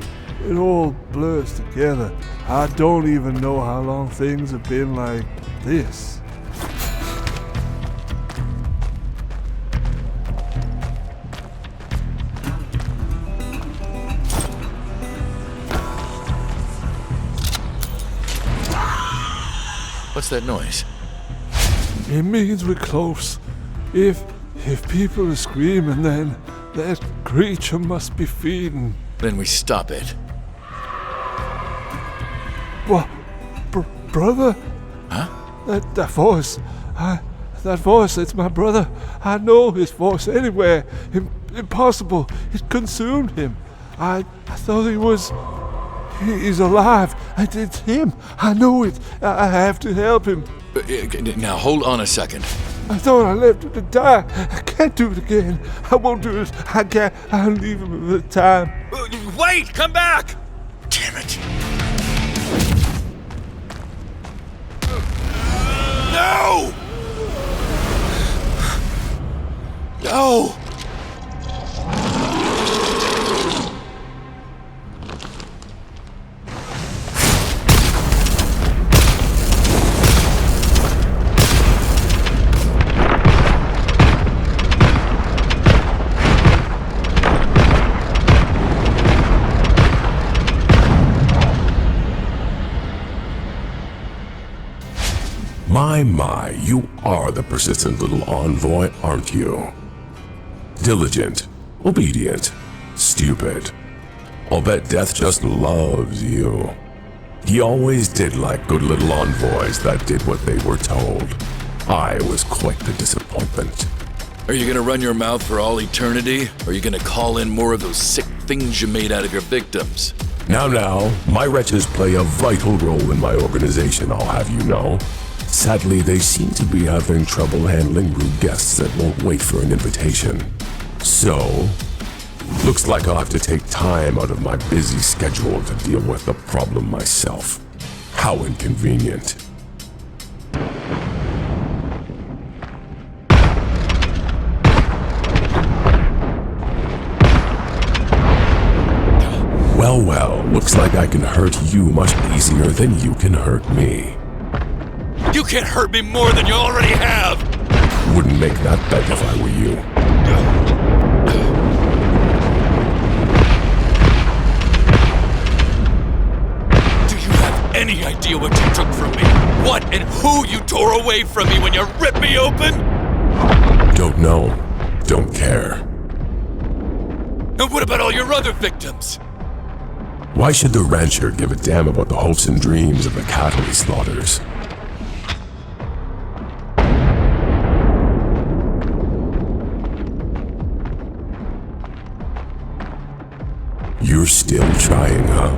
It all blurs together. I don't even know how long things have been like this. What's that noise? It means we're close. If people are screaming, then that creature must be feeding. Then we stop it. What? Brother? Huh? That voice. That voice, it's my brother. I know his voice anywhere. Impossible. It consumed him. I thought he was... He's alive. It's him. I know it. I have to help him. Now, hold on a second. I thought I left him to die. I can't do it again. I won't do it. I can't. I'll leave him at the time. Wait! Come back! Damn it! No! No! My, you are the persistent little envoy, aren't you? Diligent, obedient, stupid. I'll bet Death just loves you. He always did like good little envoys that did what they were told. I was quite the disappointment. Are you gonna run your mouth for all eternity? Or are you gonna call in more of those sick things you made out of your victims? Now, my wretches play a vital role in my organization, I'll have you know. Sadly, they seem to be having trouble handling rude guests that won't wait for an invitation. So, looks like I'll have to take time out of my busy schedule to deal with the problem myself. How inconvenient. Well, looks like I can hurt you much easier than you can hurt me. You can't hurt me more than you already have! Wouldn't make that bet if I were you. Do you have any idea what you took from me? What and who you tore away from me when you ripped me open? Don't know. Don't care. And what about all your other victims? Why should the rancher give a damn about the hopes and dreams of the cattle he slaughters? You're still trying, huh?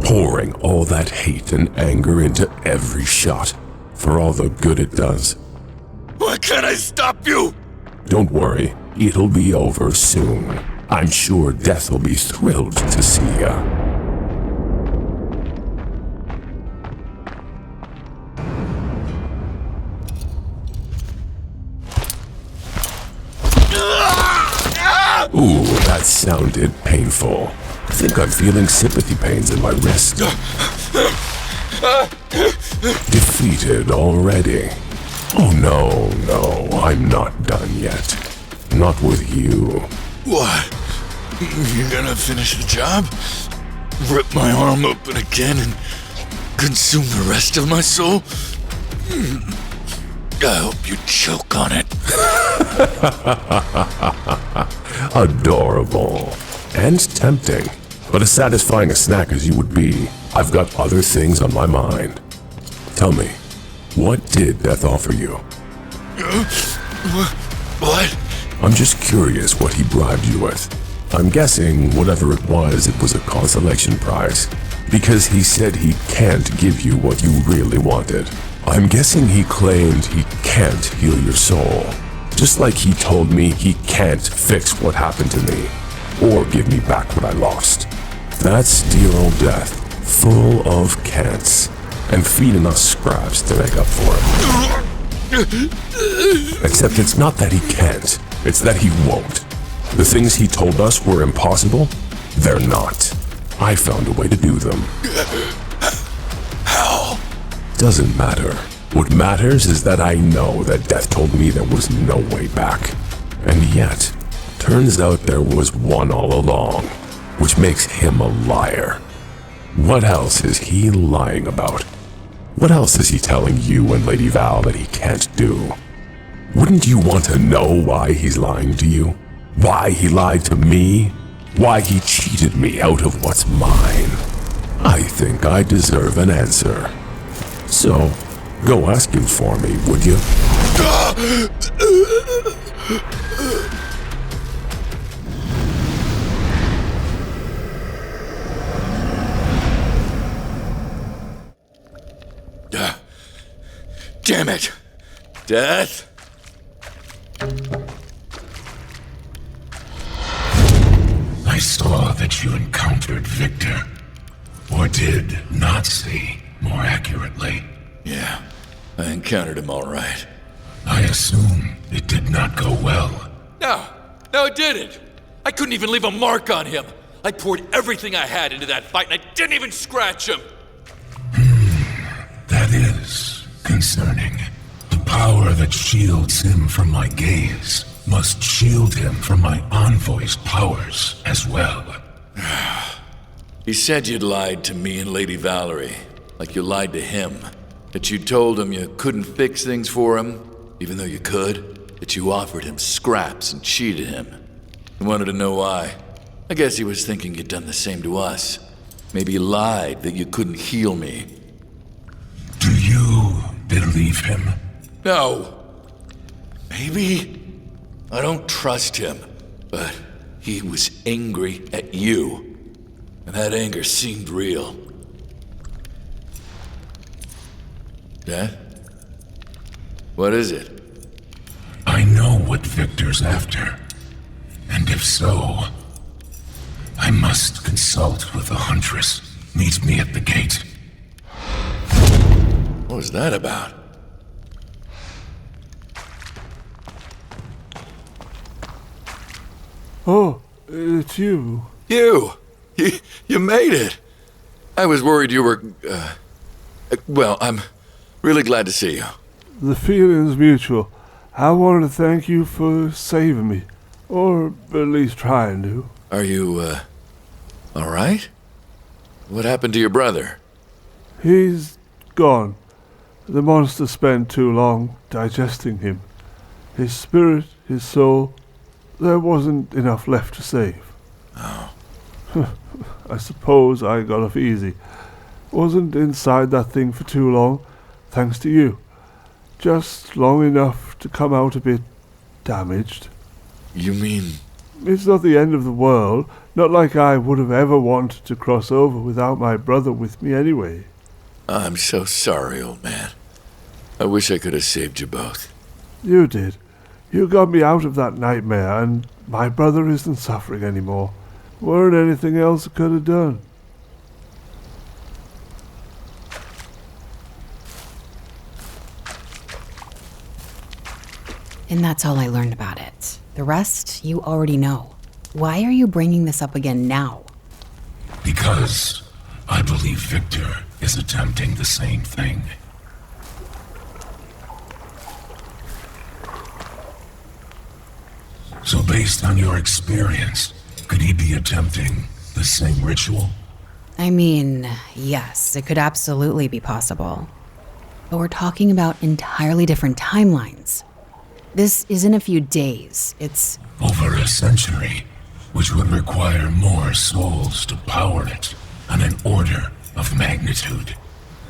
Pouring all that hate and anger into every shot. for all the good it does. Why can't I stop you? Don't worry, it'll be over soon. I'm sure Death will be thrilled to see ya. Ooh, that sounded painful. I think I'm feeling sympathy pains in my wrist. Defeated already. Oh no, I'm not done yet. Not with you. What? You're gonna finish the job? Rip my arm open again and consume the rest of my soul? I hope you choke on it. Adorable. And tempting. But as satisfying a snack as you would be, I've got other things on my mind. Tell me, what did Death offer you? What? I'm just curious what he bribed you with. I'm guessing whatever it was a consolation prize. Because he said he can't give you what you really wanted. I'm guessing he claimed he can't heal your soul. Just like he told me he can't fix what happened to me. Or give me back what I lost. That's dear old Death, full of can'ts. And feeding us scraps to make up for it. Except it's not that he can't, it's that he won't. The things he told us were impossible, they're not. I found a way to do them. How? Doesn't matter. What matters is that I know that Death told me there was no way back. And yet, turns out there was one all along, which makes him a liar. What else is he lying about? What else is he telling you and Lady Val that he can't do? Wouldn't you want to know why he's lying to you? Why he lied to me? Why he cheated me out of what's mine? I think I deserve an answer. So, go ask him for me, would you? Damn it! Death? I saw that you encountered Victor. Or did not see, more accurately. Yeah, I encountered him all right. I assume it did not go well. No, it didn't. I couldn't even leave a mark on him. I poured everything I had into that fight and I didn't even scratch him. That is concerning. The power that shields him from my gaze must shield him from my envoy's powers as well. He said you'd lied to me and Lady Valerie, like you lied to him. That you told him you couldn't fix things for him, even though you could. That you offered him scraps and cheated him. He wanted to know why. I guess he was thinking you'd done the same to us. Maybe you lied that you couldn't heal me. Do you believe him? No. Maybe. I don't trust him, but he was angry at you. And that anger seemed real. Dad? What is it? I know what Victor's after. And if so, I must consult with the Huntress. Meet me at the gate. What was that about? Oh, it's you. You made it. I was worried you were, well, I'm really glad to see you. The feeling's mutual. I wanted to thank you for saving me. Or at least trying to. Are you, all right? What happened to your brother? He's gone. The monster spent too long digesting him. His spirit, his soul, there wasn't enough left to save. Oh. I suppose I got off easy. Wasn't inside that thing for too long, thanks to you. Just long enough to come out a bit damaged. You mean... It's not the end of the world. Not like I would have ever wanted to cross over without my brother with me anyway. I'm so sorry, old man. I wish I could have saved you both. You did. You got me out of that nightmare, and my brother isn't suffering anymore. Weren't anything else I could have done. And that's all I learned about it. The rest, you already know. Why are you bringing this up again now? Because I believe Victor is attempting the same thing. So based on your experience, could he be attempting the same ritual? I mean, yes, it could absolutely be possible. But we're talking about entirely different timelines. This isn't a few days, it's... Over a century, which would require more souls to power it on an order of magnitude.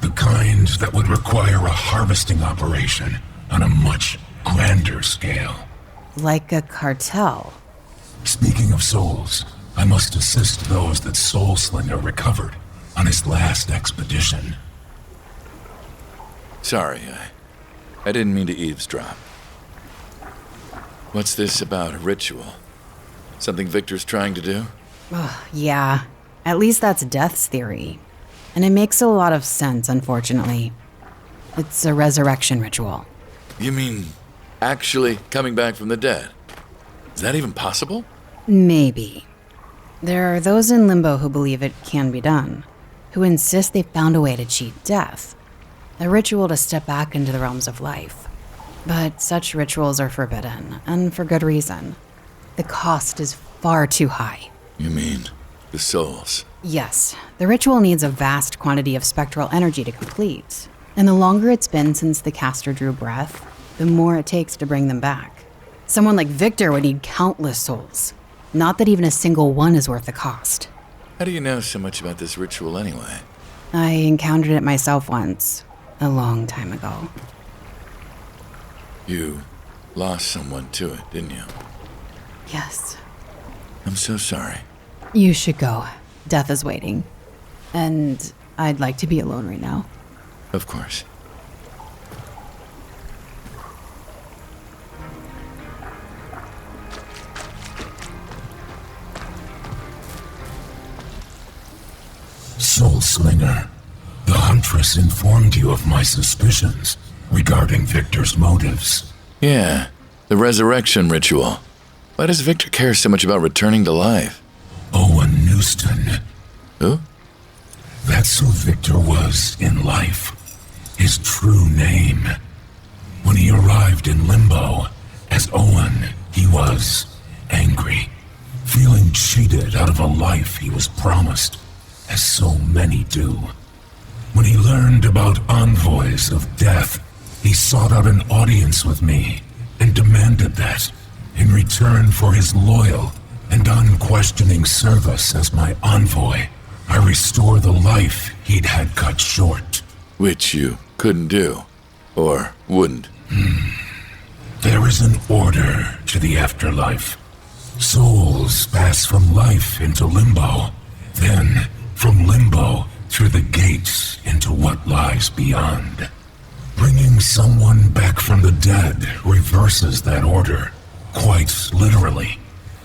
The kind that would require a harvesting operation on a much grander scale. Like a cartel. Speaking of souls, I must assist those that SOULSLINGER recovered on his last expedition. Sorry, I didn't mean to eavesdrop. What's this about a ritual? Something Victor's trying to do? Yeah, at least that's Death's theory. And it makes a lot of sense, unfortunately. It's a resurrection ritual. You mean actually coming back from the dead? Is that even possible? Maybe. There are those in Limbo who believe it can be done, who insist they found a way to cheat death. A ritual to step back into the realms of life. But such rituals are forbidden, and for good reason. The cost is far too high. You mean the souls? Yes, the ritual needs a vast quantity of spectral energy to complete. And the longer it's been since the caster drew breath, the more it takes to bring them back. Someone like Victor would need countless souls. Not that even a single one is worth the cost. How do you know so much about this ritual anyway? I encountered it myself once, a long time ago. You lost someone to it, didn't you? Yes. I'm so sorry. You should go. Death is waiting. And I'd like to be alone right now. Of course. SOULSLINGER, the Huntress informed you of my suspicions regarding Victor's motives. Yeah, the resurrection ritual. Why does Victor care so much about returning to life? Owen Newston. Who? That's who Victor was in life. His true name. When he arrived in Limbo, as Owen, he was angry, feeling cheated out of a life he was promised, as so many do. When he learned about envoys of death, he sought out an audience with me and demanded that, in return for his loyal and unquestioning service as my envoy, I restore the life he'd had cut short. Which you couldn't do, or wouldn't. There is an order to the afterlife. Souls pass from life into Limbo, then from Limbo through the gates into what lies beyond. Bringing someone back from the dead reverses that order, quite literally,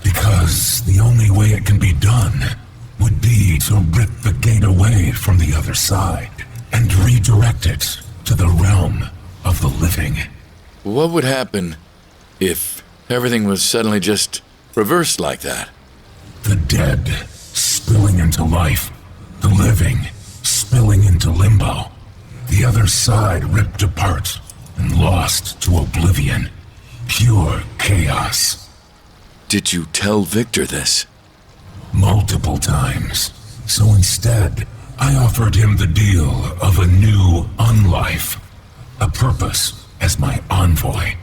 because the only way it can be done would be to rip the gate away from the other side and redirect it to the realm of the living. What would happen if everything was suddenly just reversed like that? The dead spilling into life, the living spilling into Limbo, the other side ripped apart and lost to oblivion. Pure chaos. Did you tell Victor this? Multiple times. So instead, I offered him the deal of a new unlife, a purpose as my envoy.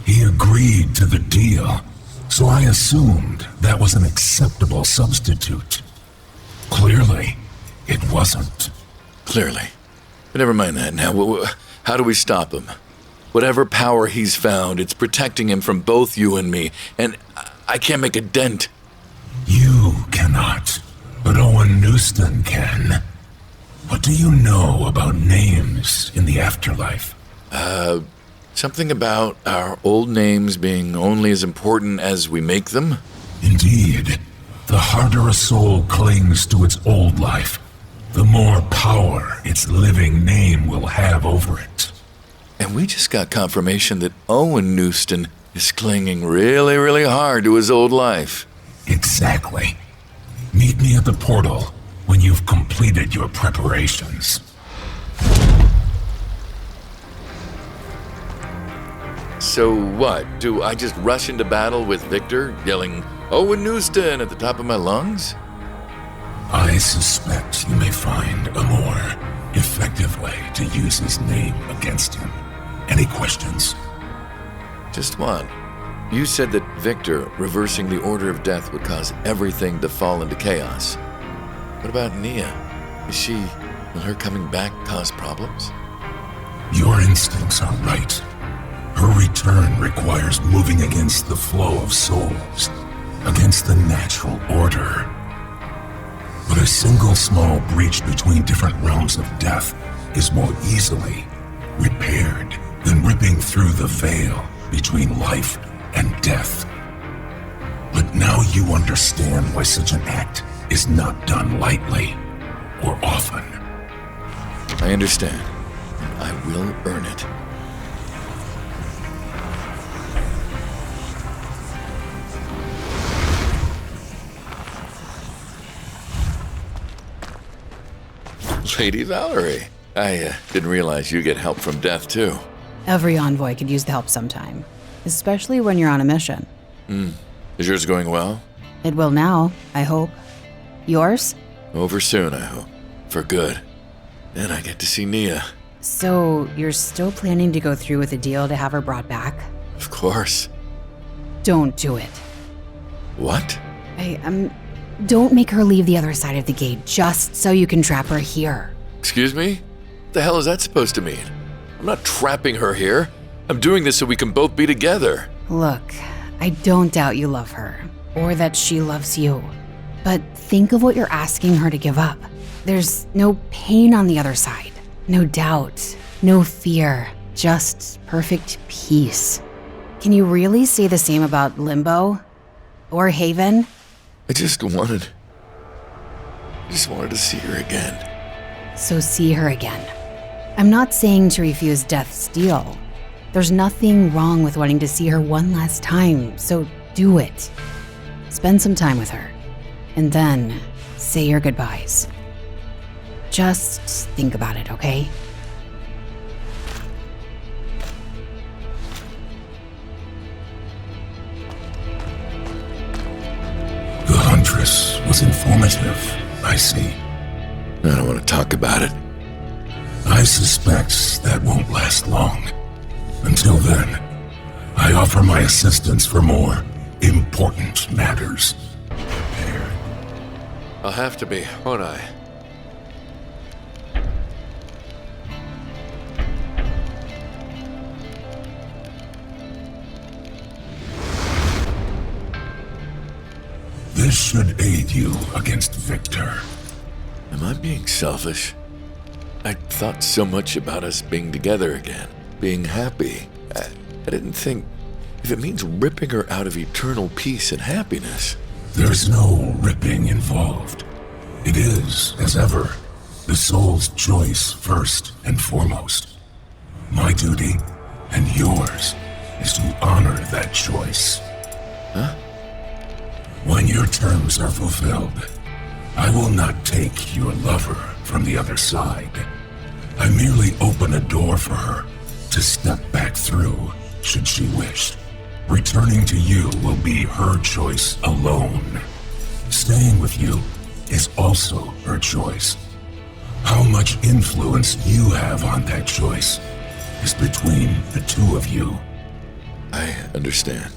He agreed to the deal, so I assumed that was an acceptable substitute. Clearly, it wasn't. Clearly. But never mind that now. How do we stop him? Whatever power he's found, it's protecting him from both you and me, and I can't make a dent. You cannot, but Owen Newston can. What do you know about names in the afterlife? Something about our old names being only as important as we make them? Indeed. The harder a soul clings to its old life, the more power its living name will have over it. And we just got confirmation that Owen Newston is clinging really, really hard to his old life. Exactly. Meet me at the portal when you've completed your preparations. So what? Do I just rush into battle with Victor, yelling, Owen Newston at the top of my lungs? I suspect you may find a more effective way to use his name against him. Any questions? Just one. You said that Victor reversing the order of death would cause everything to fall into chaos. What about Nia? Will her coming back cause problems? Your instincts are right. Her return requires moving against the flow of souls, against the natural order. But a single small breach between different realms of death is more easily repaired than ripping through the veil between life and death. But now you understand why such an act is not done lightly or often. I understand, and I will earn it. Lady Valerie, I didn't realize you get help from death, too. Every envoy could use the help sometime, especially when you're on a mission. Is yours going well? It will now, I hope. Yours? Over soon, I hope. For good. Then I get to see Nia. So, you're still planning to go through with a deal to have her brought back? Of course. Don't do it. What? Don't make her leave the other side of the gate just so you can trap her here. Excuse me? What the hell is that supposed to mean? I'm not trapping her here. I'm doing this so we can both be together. Look, I don't doubt you love her, or that she loves you. But think of what you're asking her to give up. There's no pain on the other side, no doubt, no fear, just perfect peace. Can you really say the same about Limbo? Or Haven? I just wanted to see her again. So see her again. I'm not saying to refuse death's deal. There's nothing wrong with wanting to see her one last time, so do it. Spend some time with her, and then say your goodbyes. Just think about it, okay? The Huntress was informative, I see. I don't want to talk about it. I suspect that won't last long. Until then, I offer my assistance for more important matters. I'll have to be, won't I? This should aid you against Victor. Am I being selfish? I thought so much about us being together again, being happy. I didn't think if it means ripping her out of eternal peace and happiness. There's no ripping involved. It is, as ever, the soul's choice first and foremost. My duty, and yours, is to honor that choice. Huh? When your terms are fulfilled, I will not take your lover from the other side. I merely open a door for her to step back through, should she wish. Returning to you will be her choice alone. Staying with you is also her choice. How much influence you have on that choice is between the two of you. I understand.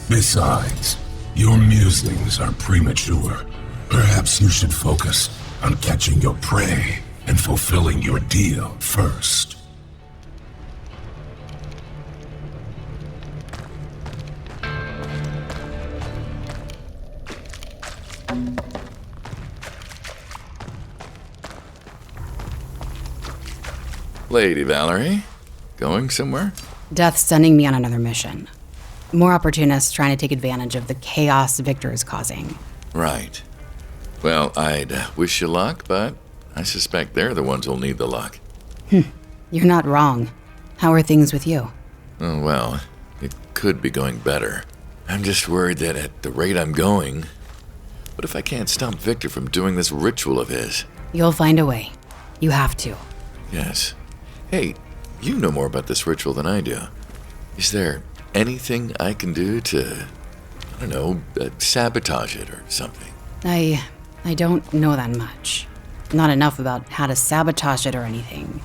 Besides, your musings are premature. Perhaps you should focus on catching your prey and fulfilling your deal first. Lady Valerie, going somewhere? Death's sending me on another mission. More opportunists trying to take advantage of the chaos Victor is causing. Right. Well, I'd wish you luck, but I suspect they're the ones who'll need the luck. You're not wrong. How are things with you? Oh, well, it could be going better. I'm just worried that at the rate I'm going, what if I can't stop Victor from doing this ritual of his? You'll find a way. You have to. Yes. Hey, you know more about this ritual than I do. Is there anything I can do to, I don't know, sabotage it or something? I don't know that much. Not enough about how to sabotage it or anything.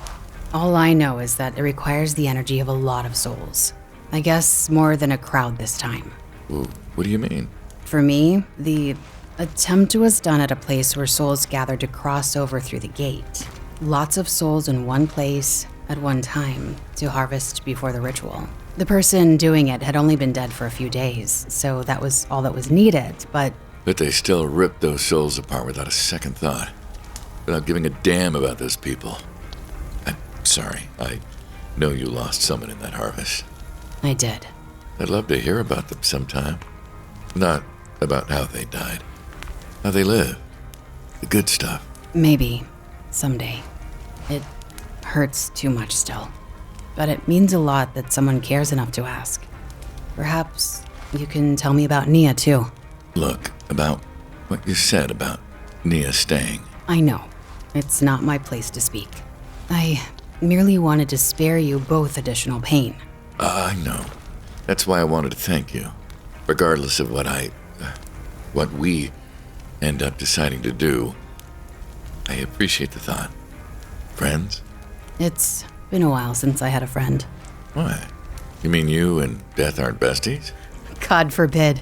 All I know is that it requires the energy of a lot of souls. I guess more than a crowd this time. Ooh, what do you mean? For me, the attempt was done at a place where souls gathered to cross over through the gate. Lots of souls in one place at one time to harvest before the ritual. The person doing it had only been dead for a few days, so that was all that was needed, but They still ripped those souls apart without a second thought, without giving a damn about those people. I'm sorry, I know you lost someone in that harvest. I did. I'd love to hear about them sometime. Not about how they died, how they live, the good stuff. Maybe. Someday. It hurts too much still. But it means a lot that someone cares enough to ask. Perhaps you can tell me about Nia too. Look, about what you said about Nia staying. I know. It's not my place to speak. I merely wanted to spare you both additional pain. I know. That's why I wanted to thank you. Regardless of what we end up deciding to do, I appreciate the thought. Friends? It's been a while since I had a friend. What? You mean you and Death aren't besties? God forbid.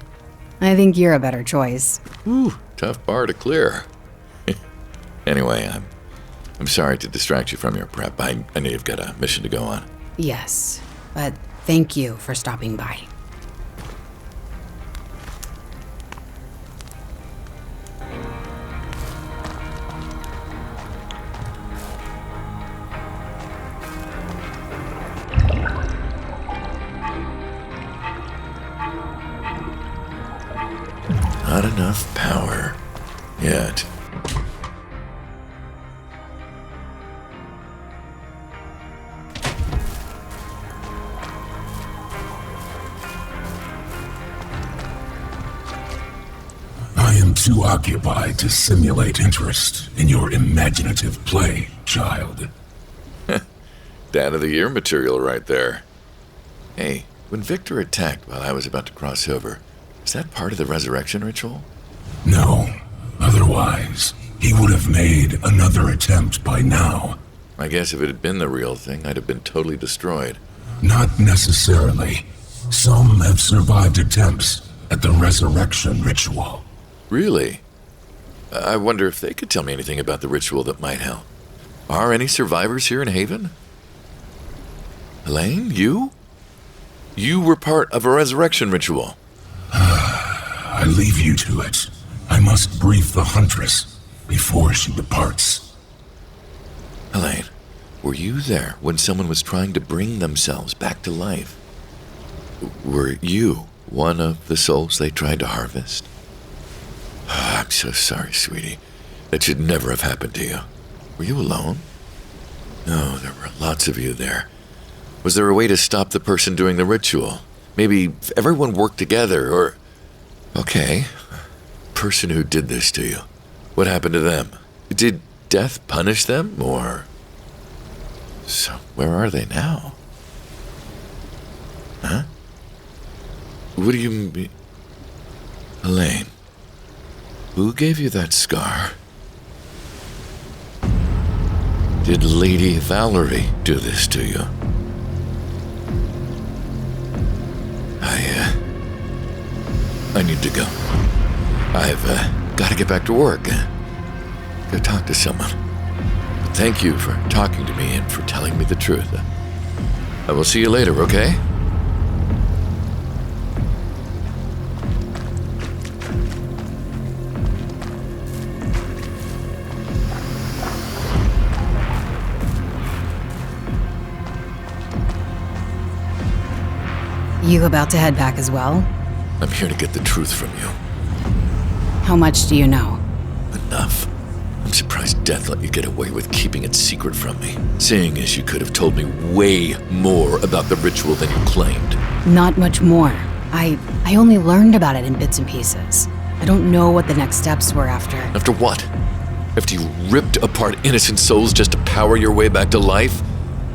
I think you're a better choice. Ooh, tough bar to clear. Anyway, I'm sorry to distract you from your prep. I know you've got a mission to go on. Yes, but thank you for stopping by. Not enough power yet. I am too occupied to simulate interest in your imaginative play, child. Dad of the Year material right there. Hey, when Victor attacked while I was about to cross over, is that part of the resurrection ritual? No. Otherwise, he would have made another attempt by now. I guess if it had been the real thing, I'd have been totally destroyed. Not necessarily. Some have survived attempts at the resurrection ritual. Really? I wonder if they could tell me anything about the ritual that might help. Are any survivors here in Haven? Elaine, you? You were part of a resurrection ritual. I leave you to it. I must brief the Huntress before she departs. Elaine, were you there when someone was trying to bring themselves back to life? Were you one of the souls they tried to harvest? I'm so sorry, sweetie. That should never have happened to you. Were you alone? No, there were lots of you there. Was there a way to stop the person doing the ritual? Maybe everyone worked together, or... Okay. Person who did this to you. What happened to them? Did death punish them, or... So, where are they now? Huh? What do you mean? Elaine, who gave you that scar? Did Lady Valerie do this to you? I need to go. I've got to get back to work. Go talk to someone. But thank you for talking to me and for telling me the truth. I will see you later, okay? you about to head back as well? I'm here to get the truth from you. How much do you know? Enough. I'm surprised Death let you get away with keeping it secret from me, seeing as you could have told me way more about the ritual than you claimed. Not much more. I only learned about it in bits and pieces. I don't know what the next steps were after. After what? After you ripped apart innocent souls just to power your way back to life?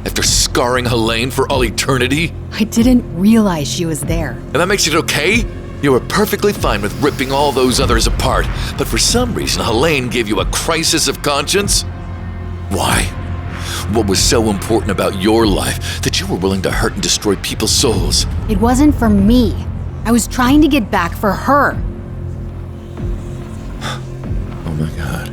After scarring Helene for all eternity? I didn't realize she was there. And that makes it okay? You were perfectly fine with ripping all those others apart, but for some reason Helene gave you a crisis of conscience? Why? What was so important about your life that you were willing to hurt and destroy people's souls? It wasn't for me. I was trying to get back for her. Oh my God.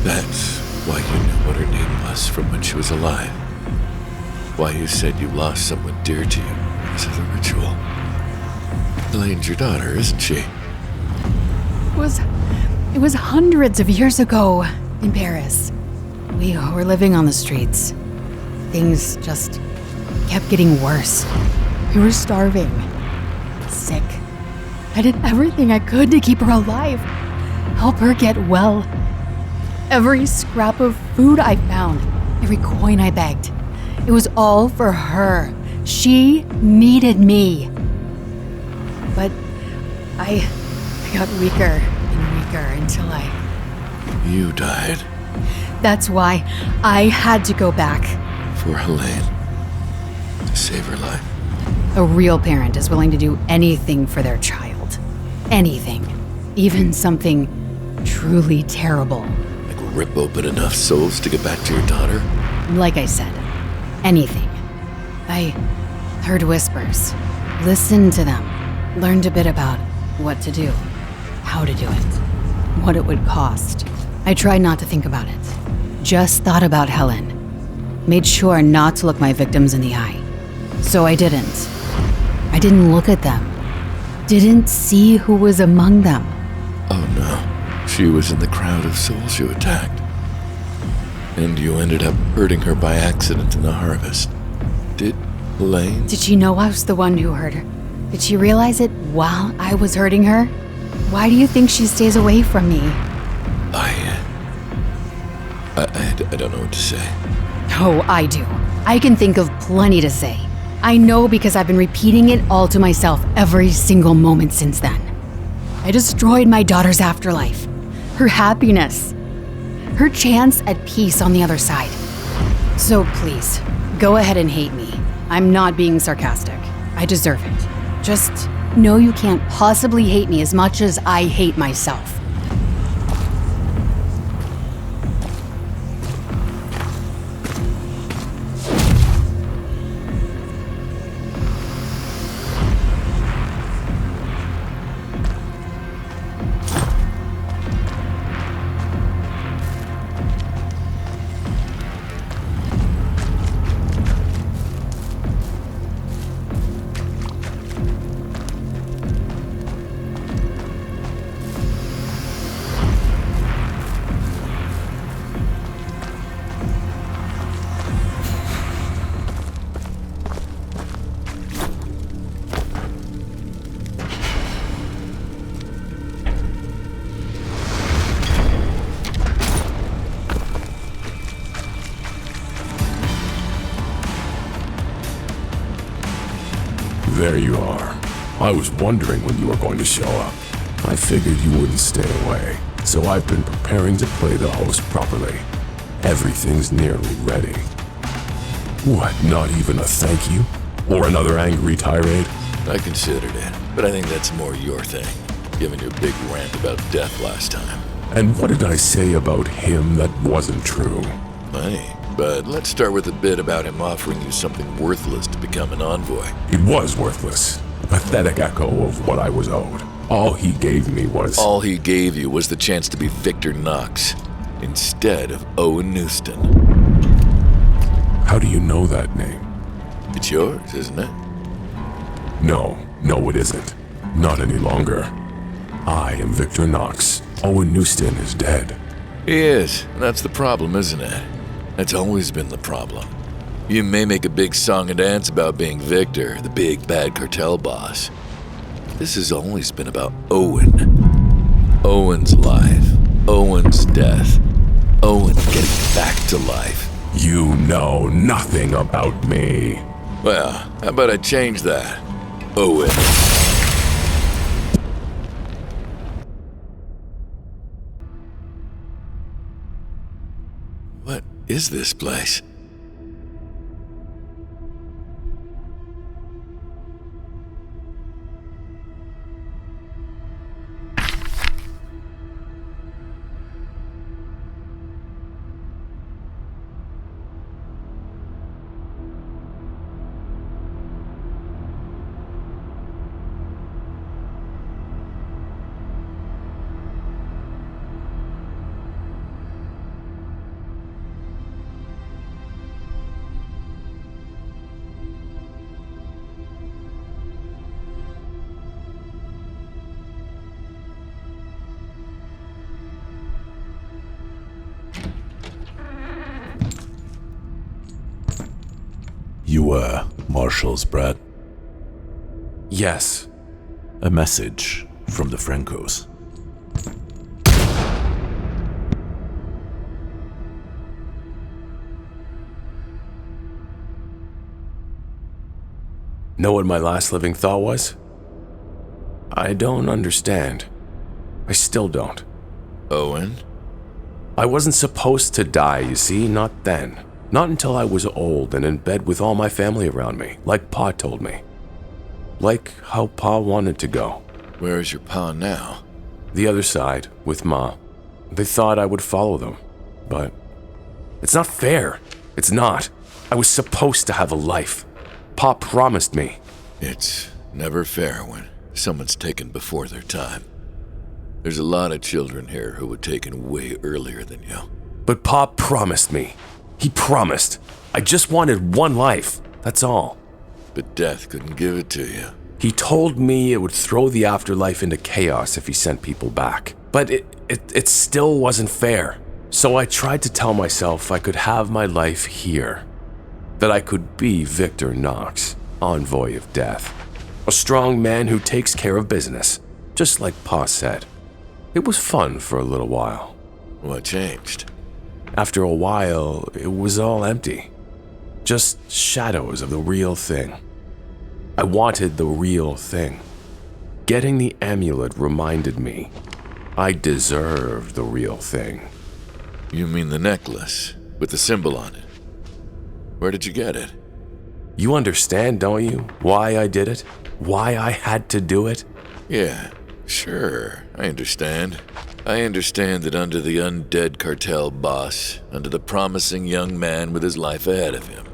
That's why you knew what her name was from when she was alive. Why you said you lost someone dear to you because of the ritual. Helene's your daughter, isn't she? It was hundreds of years ago in Paris. We were living on the streets. Things just kept getting worse. We were starving, sick. I did everything I could to keep her alive, help her get well. Every scrap of food I found, every coin I begged, it was all for her. She needed me. But I got weaker and weaker until You died. That's why I had to go back. For Helene. To save her life. A real parent is willing to do anything for their child. Anything. Even something truly terrible. Like rip open enough souls to get back to your daughter? Like I said, anything. I heard whispers, listened to them, learned a bit about what to do, how to do it, what it would cost. I tried not to think about it. Just thought about Helen. Made sure not to look my victims in the eye. So I didn't. I didn't look at them. Didn't see who was among them. Oh no. She was in the crowd of souls you attacked. And you ended up hurting her by accident in the harvest. Did Helene? Did she know I was the one who hurt her? Did she realize it while I was hurting her? Why do you think she stays away from me? I don't know what to say. Oh, I do. I can think of plenty to say. I know because I've been repeating it all to myself every single moment since then. I destroyed my daughter's afterlife, her happiness, her chance at peace on the other side. So please, go ahead and hate me. I'm not being sarcastic. I deserve it. Just know you can't possibly hate me as much as I hate myself. There you are. I was wondering when you were going to show up. I figured you wouldn't stay away, so I've been preparing to play the host properly. Everything's nearly ready. What, not even a thank you? Or another angry tirade? I considered it, but I think that's more your thing, given your big rant about death last time. And what did I say about him that wasn't true? Funny, but let's start with a bit about him offering you something worthless to become an envoy. It was worthless. A pathetic echo of what I was owed. All he gave me was... All he gave you was the chance to be Victor Knox, instead of Owen Newston. How do you know that name? It's yours, isn't it? No, it isn't. Not any longer. I am Victor Knox. Owen Newston is dead. He is. That's the problem, isn't it? That's always been the problem. You may make a big song and dance about being Victor, the big bad cartel boss. This has always been about Owen. Owen's life. Owen's death. Owen getting back to life. You know nothing about me. Well, how about I change that? Owen. What is this place? You were Marshall's brat? Yes. A message from the Francos. Know what my last living thought was? I don't understand. I still don't. Owen? I wasn't supposed to die, you see, not then. Not until I was old and in bed with all my family around me, like Pa told me. Like how Pa wanted to go. Where is your pa now? The other side, with Ma. They thought I would follow them, but it's not fair. It's not. I was supposed to have a life. Pa promised me. It's never fair when someone's taken before their time. There's a lot of children here who were taken way earlier than you. But Pa promised me. He promised. I just wanted one life, that's all. But death couldn't give it to you. He told me it would throw the afterlife into chaos if he sent people back. But it still wasn't fair. So I tried to tell myself I could have my life here. That I could be Victor Knox, envoy of death. A strong man who takes care of business, just like Pa said. It was fun for a little while. What changed? After a while, it was all empty. Just shadows of the real thing. I wanted the real thing. Getting the amulet reminded me I deserved the real thing. You mean the necklace with the symbol on it? Where did you get it? You understand, don't you, why I did it? Why I had to do it? Yeah, sure, I understand. I understand that under the undead cartel boss, under the promising young man with his life ahead of him,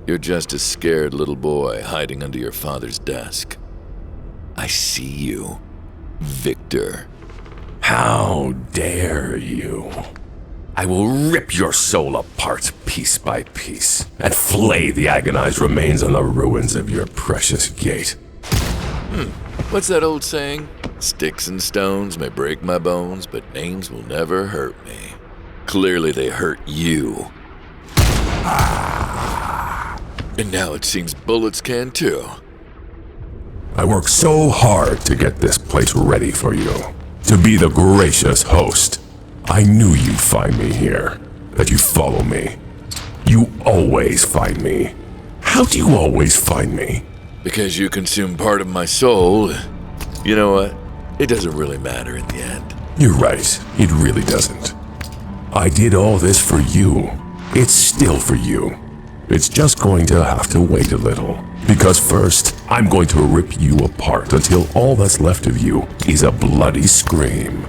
you're just a scared little boy hiding under your father's desk. I see you, Victor. How dare you? I will rip your soul apart piece by piece and flay the agonized remains on the ruins of your precious gate. What's that old saying? Sticks and stones may break my bones, but names will never hurt me. Clearly they hurt you. And now it seems bullets can too. I worked so hard to get this place ready for you. To be the gracious host. I knew you'd find me here. That you'd follow me. You always find me. How do you always find me? Because you consume part of my soul. You know what? It doesn't really matter in the end. You're right. It really doesn't. I did all this for you. It's still for you. It's just going to have to wait a little. Because first, I'm going to rip you apart until all that's left of you is a bloody scream.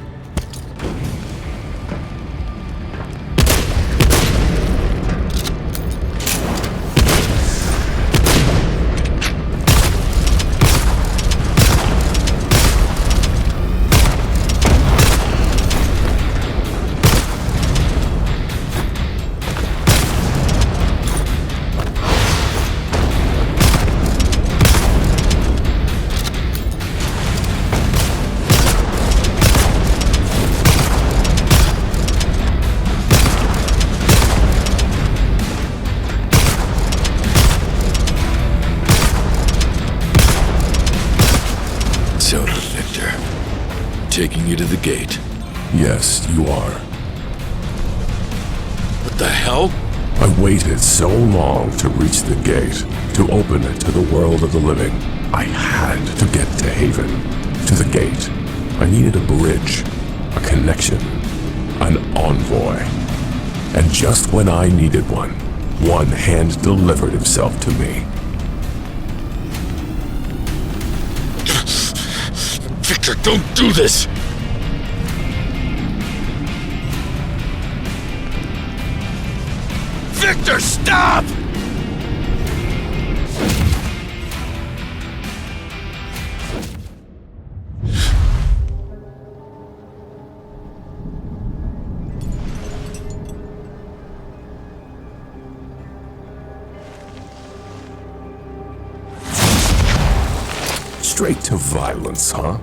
So, Victor, taking you to the gate. Yes, you are. What the hell? I waited so long to reach the gate, to open it to the world of the living. I had to get to Haven, to the gate. I needed a bridge, a connection, an envoy. And just when I needed one hand delivered himself to me. Victor, don't do this! Victor, stop! Straight to violence, huh?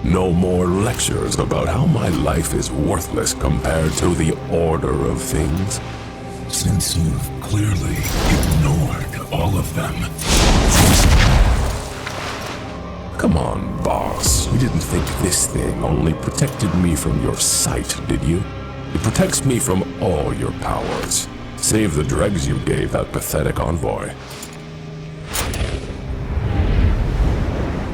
No more lectures about how my life is worthless compared to the order of things. Since you've clearly ignored all of them. Come on, boss. You didn't think this thing only protected me from your sight, did you? It protects me from all your powers. Save the dregs you gave that pathetic envoy.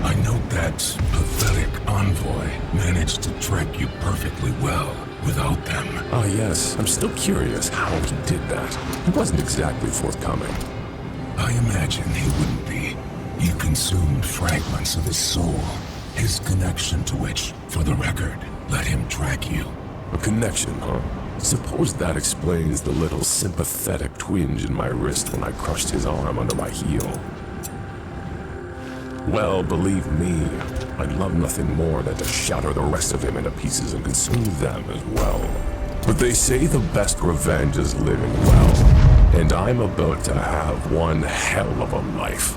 I know that pathetic envoy managed to track you perfectly well without them. Ah, yes. I'm still curious how he did that. He wasn't exactly forthcoming. I imagine he wouldn't be. You consumed fragments of his soul, his connection to which, for the record, let him track you. A connection, huh? Suppose that explains the little sympathetic twinge in my wrist when I crushed his arm under my heel. Well, believe me, I'd love nothing more than to shatter the rest of him into pieces and consume them as well. But they say the best revenge is living well, and I'm about to have one hell of a life.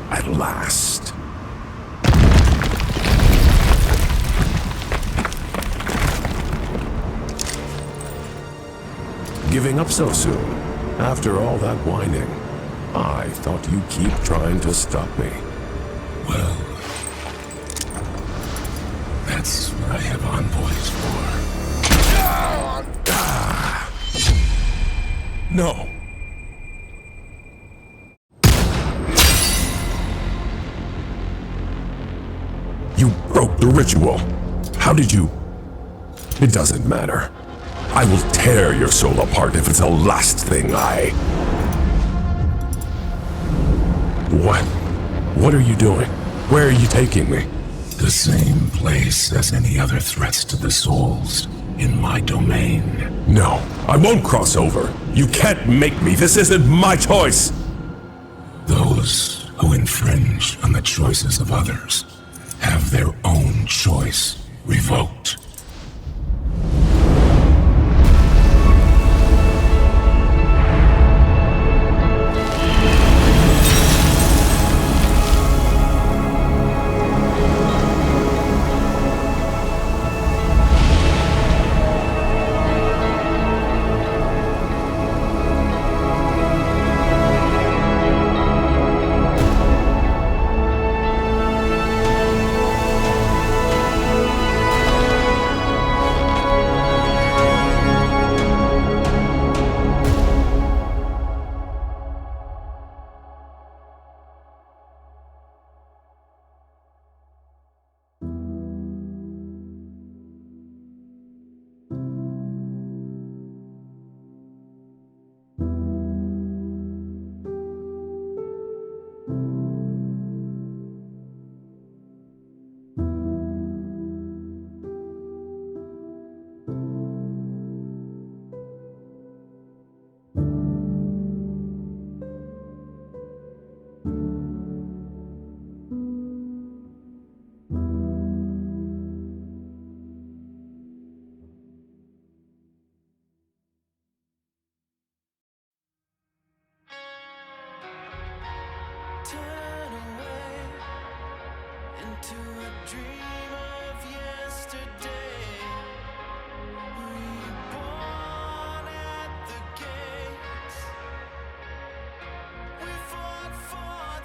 At last. Giving up so soon? After all that whining? I thought you'd keep trying to stop me. Well, that's what I have envoys for. No. You broke the ritual. How did you? It doesn't matter. I will tear your soul apart if it's the last thing I... What? What are you doing? Where are you taking me? The same place as any other threats to the souls in my domain. No, I won't cross over. You can't make me. This isn't my choice. Those who infringe on the choices of others have their own choice revoked.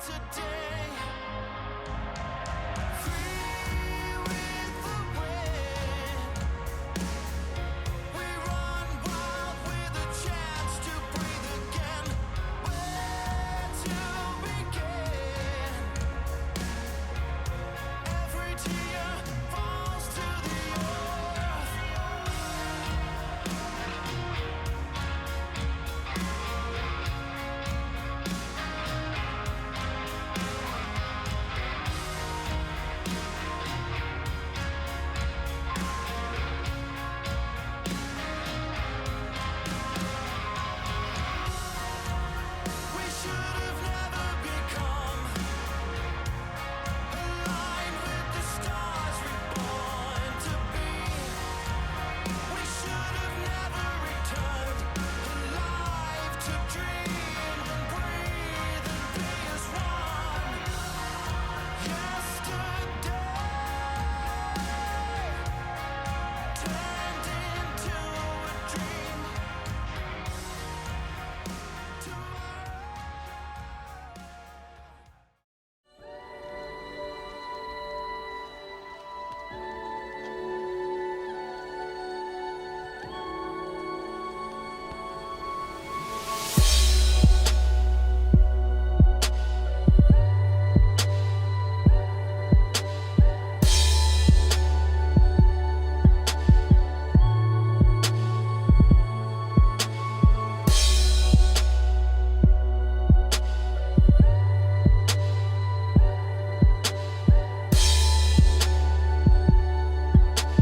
Today